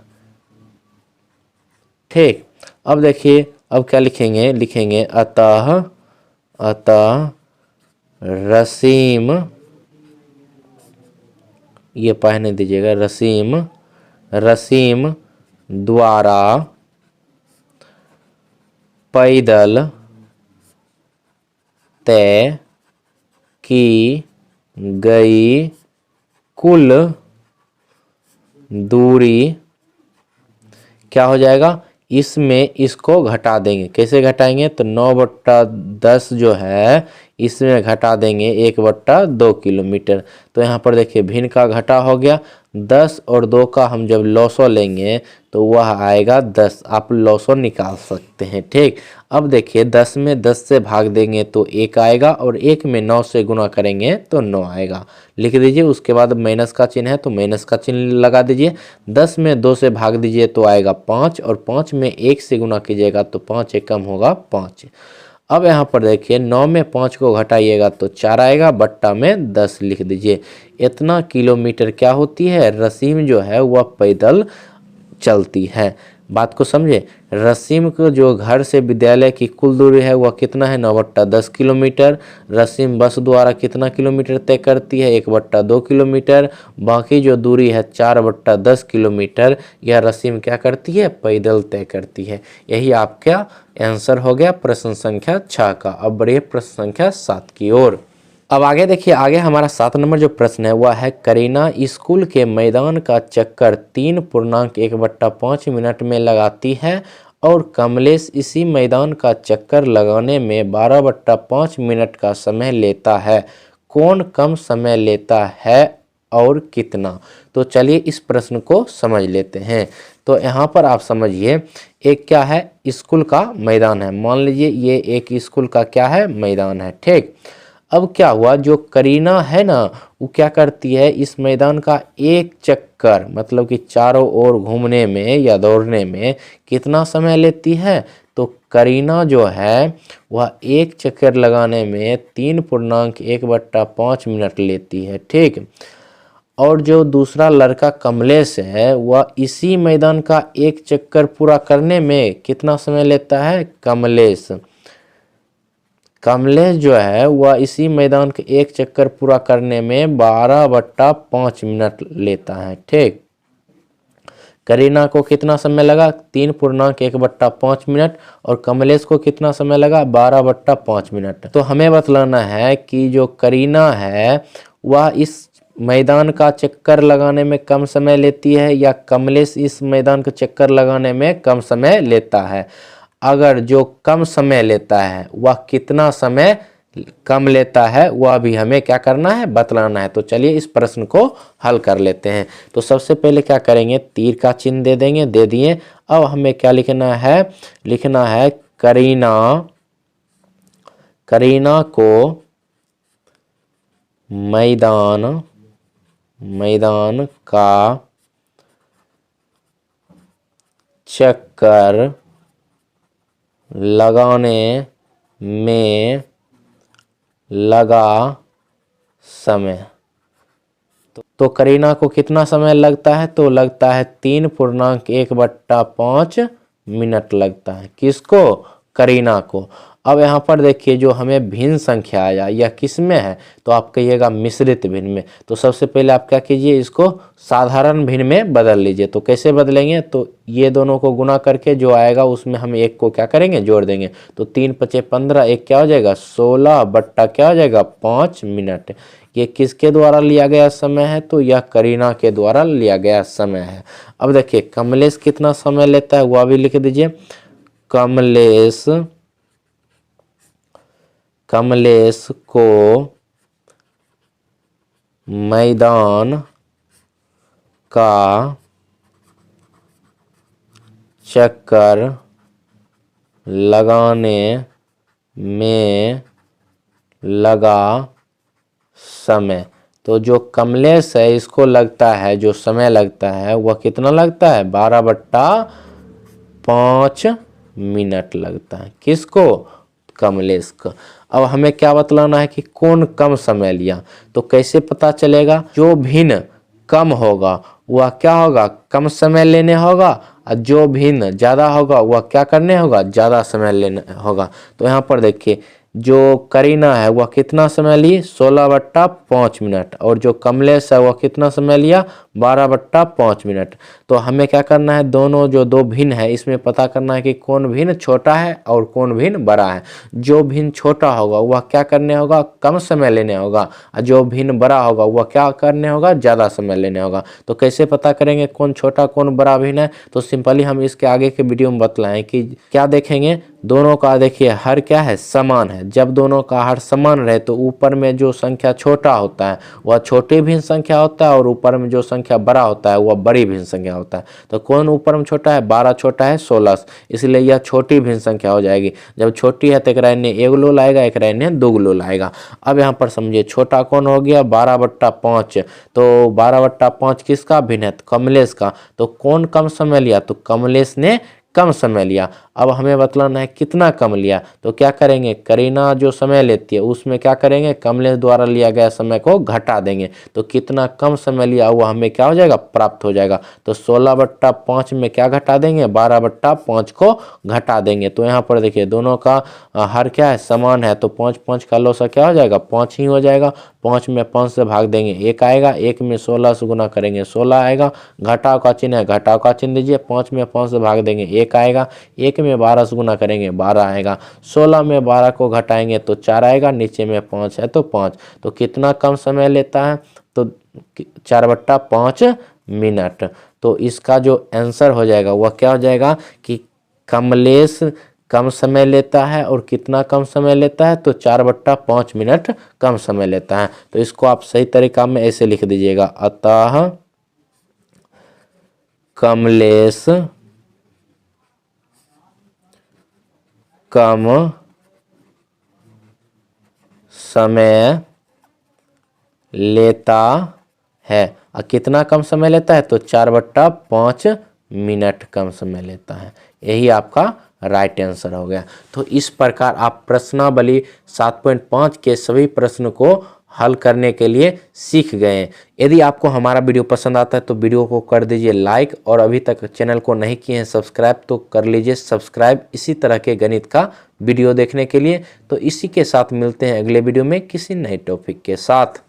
ठीक, अब देखिए अब क्या लिखेंगे लिखेंगे अतः रसीम, ये पहने दीजिएगा रसीम द्वारा पैदल तय की गई कुल दूरी क्या हो जाएगा, इसमें इसको घटा देंगे। कैसे घटाएंगे, तो 9/10 जो है इसमें घटा देंगे 1/2 किलोमीटर। तो यहाँ पर देखिए भिन्न का घटा हो गया, 10 और 2 का हम जब लॉसो लेंगे तो वह आएगा 10। आप लॉसो निकाल सकते हैं। ठीक, अब देखिए 10 में 10 से भाग देंगे तो 1 आएगा और 1 में 9 से गुणा करेंगे तो 9 आएगा। लिख दीजिए। उसके बाद माइनस का चिन्ह है तो माइनस का चिन्ह लगा दीजिए। 10 में 2 से भाग दीजिए तो आएगा 5 और 5 में 1 से गुणा कीजिएगा तो 5 एक कम होगा 5। अब यहाँ पर देखिए 9 में 5 को घटाइएगा तो 4 आएगा, बट्टा में 10 लिख दीजिए। इतना किलोमीटर क्या होती है, रसीम जो है वह पैदल चलती है। बात को समझे। रसीम को जो घर से विद्यालय की कुल दूरी है वह कितना है, 9/10 किलोमीटर। रसीम बस द्वारा कितना किलोमीटर तय करती है, 1/2 किलोमीटर। बाकी जो दूरी है 4/10 किलोमीटर, यह रसीम क्या करती है, पैदल तय करती है। यही आपका आंसर हो गया प्रश्न संख्या 6 का। अब बढ़िए प्रश्न संख्या 7 की ओर। अब आगे देखिए, आगे हमारा 7 नंबर जो प्रश्न है वह है, करीना स्कूल के मैदान का चक्कर 3.1/5 मिनट में लगाती है और कमलेश इसी मैदान का चक्कर लगाने में 12/5 मिनट का समय लेता है। कौन कम समय लेता है और कितना? तो चलिए इस प्रश्न को समझ लेते हैं। तो यहाँ पर आप समझिए, एक क्या है, स्कूल का मैदान है। मान लीजिए ये एक स्कूल का क्या है, मैदान है। ठीक, अब क्या हुआ, जो करीना है ना वो क्या करती है, इस मैदान का एक चक्कर मतलब कि चारों ओर घूमने में या दौड़ने में कितना समय लेती है, तो करीना जो है वह एक चक्कर लगाने में 3.1/5 मिनट लेती है। ठीक, और जो दूसरा लड़का कमलेश है वह इसी मैदान का एक चक्कर पूरा करने में कितना समय लेता है, कमलेश जो है वह इसी मैदान के एक चक्कर पूरा करने में 12/5 मिनट लेता है। ठीक, करीना को कितना समय लगा, 3.1/5 मिनट, और कमलेश को कितना समय लगा, 12/5 मिनट। तो हमें बतलाना है कि जो करीना है वह इस मैदान का चक्कर लगाने में कम समय लेती है या कमलेश इस मैदान का चक्कर लगाने में कम समय लेता है। अगर जो कम समय लेता है वह कितना समय कम लेता है वह भी हमें क्या करना है, बतलाना है। तो चलिए इस प्रश्न को हल कर लेते हैं। तो सबसे पहले क्या करेंगे, तीर का चिन्ह दे देंगे, दे दिए। अब हमें क्या लिखना है, करीना को मैदान का चक्कर लगाने में लगा समय। तो करीना को कितना समय लगता है, तो लगता है 3.1/5 मिनट लगता है। किसको, करीना को। अब यहाँ पर देखिए जो हमें भिन्न संख्या आया यह किस में है, तो आप कहिएगा मिश्रित भिन्न में। तो सबसे पहले आप क्या कीजिए, इसको साधारण भिन्न में बदल लीजिए। तो कैसे बदलेंगे, तो ये दोनों को गुना करके जो आएगा उसमें हम एक को क्या करेंगे, जोड़ देंगे। तो 3×5 = 15, एक क्या हो जाएगा 16 बट्टा क्या हो जाएगा 5 मिनट। ये किसके द्वारा लिया गया समय है, तो यह करीना के द्वारा लिया गया समय है। अब देखिए कमलेश कितना समय लेता है वह भी लिख दीजिए। कमलेश को मैदान का चक्कर लगाने में लगा समय। तो जो कमलेश है इसको लगता है, जो समय लगता है वह कितना लगता है, 12/5 मिनट लगता है। किसको, कमलेश को। अब हमें क्या बतलाना है कि कौन कम समय लिया। तो कैसे पता चलेगा, जो भिन्न कम होगा वह क्या होगा, कम समय लेने होगा, और जो भिन्न ज़्यादा होगा वह क्या करने होगा, ज़्यादा समय लेने होगा। तो यहाँ पर देखिए जो करीना है वह कितना समय ली, 16/5 मिनट, और जो कमलेश है वह कितना समय लिया, 12/5 मिनट। तो हमें क्या करना है, दोनों जो दो भिन्न है इसमें पता करना है कि कौन भिन्न छोटा है और कौन भिन्न बड़ा है। जो भिन्न छोटा होगा वह क्या करने होगा, कम समय लेने होगा, और जो भिन्न बड़ा होगा वह क्या करने होगा, ज़्यादा समय लेने होगा। तो कैसे पता करेंगे कौन छोटा कौन बड़ा भिन्न है, तो सिंपली हम इसके आगे के वीडियो में बतलाएं कि क्या देखेंगे, दोनों का देखिए हर क्या है, समान है। जब दोनों का हर समान रहे तो ऊपर में जो संख्या छोटा होता है वह छोटी भिन्न संख्या होता है और ऊपर में जो संख्या बड़ा होता है वह बड़ी भिन्न संख्या होता है। तो कौन ऊपर में छोटा है, 12 छोटा है 16, इसलिए यह छोटी भिन्न संख्या हो जाएगी। जब छोटी है तो एक ने एक लोल आएगा, एक ने दो लोल आएगा। अब यहाँ पर समझिए छोटा कौन हो गया, 12/5। तो 12/5 किसका भिन्न है, कमलेश का। तो कौन कम समय लिया, तो कमलेश ने कम समय लिया। अब हमें बतलाना है कितना कम लिया, तो क्या करेंगे, करीना जो समय लेती है उसमें क्या करेंगे, कमलेश द्वारा लिया गया समय को घटा देंगे। तो कितना कम समय लिया हुआ हमें क्या हो जाएगा, प्राप्त हो जाएगा। तो 16/5 में क्या घटा देंगे, 12/5 को घटा देंगे। तो यहाँ पर देखिए दोनों का हर क्या है, समान है। तो 5 का लॉस क्या हो जाएगा, 5 ही हो जाएगा। 5 में 5 से भाग देंगे 1 आएगा, 1 में 16 से गुना करेंगे 16 आएगा। घटाव का चिन्ह है, घटाव का चिन्ह दीजिए। 5 में 5 से भाग देंगे 1 आएगा, 1 में 12 से गुना करेंगे 12 आएगा। 16 में 12 को घटाएंगे तो 4 आएगा, नीचे में 5 है तो 5। तो कितना कम समय लेता है, तो 4/5 मिनट। तो इसका जो आंसर हो जाएगा वह क्या हो जाएगा कि कमलेश कम समय लेता है। और कितना कम समय लेता है, तो 4/5 मिनट कम समय लेता है। तो इसको आप सही तरीका में ऐसे लिख दीजिएगा, अतः कमलेश कम समय लेता है। और कितना कम समय लेता है, तो 4/5 मिनट कम समय लेता है। यही आपका राइट आंसर हो गया। तो इस प्रकार आप प्रश्नावली 7.5 के सभी प्रश्न को हल करने के लिए सीख गए हैं। यदि आपको हमारा वीडियो पसंद आता है तो वीडियो को कर दीजिए लाइक, और अभी तक चैनल को नहीं किए हैं सब्सक्राइब तो कर लीजिए सब्सक्राइब, इसी तरह के गणित का वीडियो देखने के लिए। तो इसी के साथ मिलते हैं अगले वीडियो में किसी नए टॉपिक के साथ।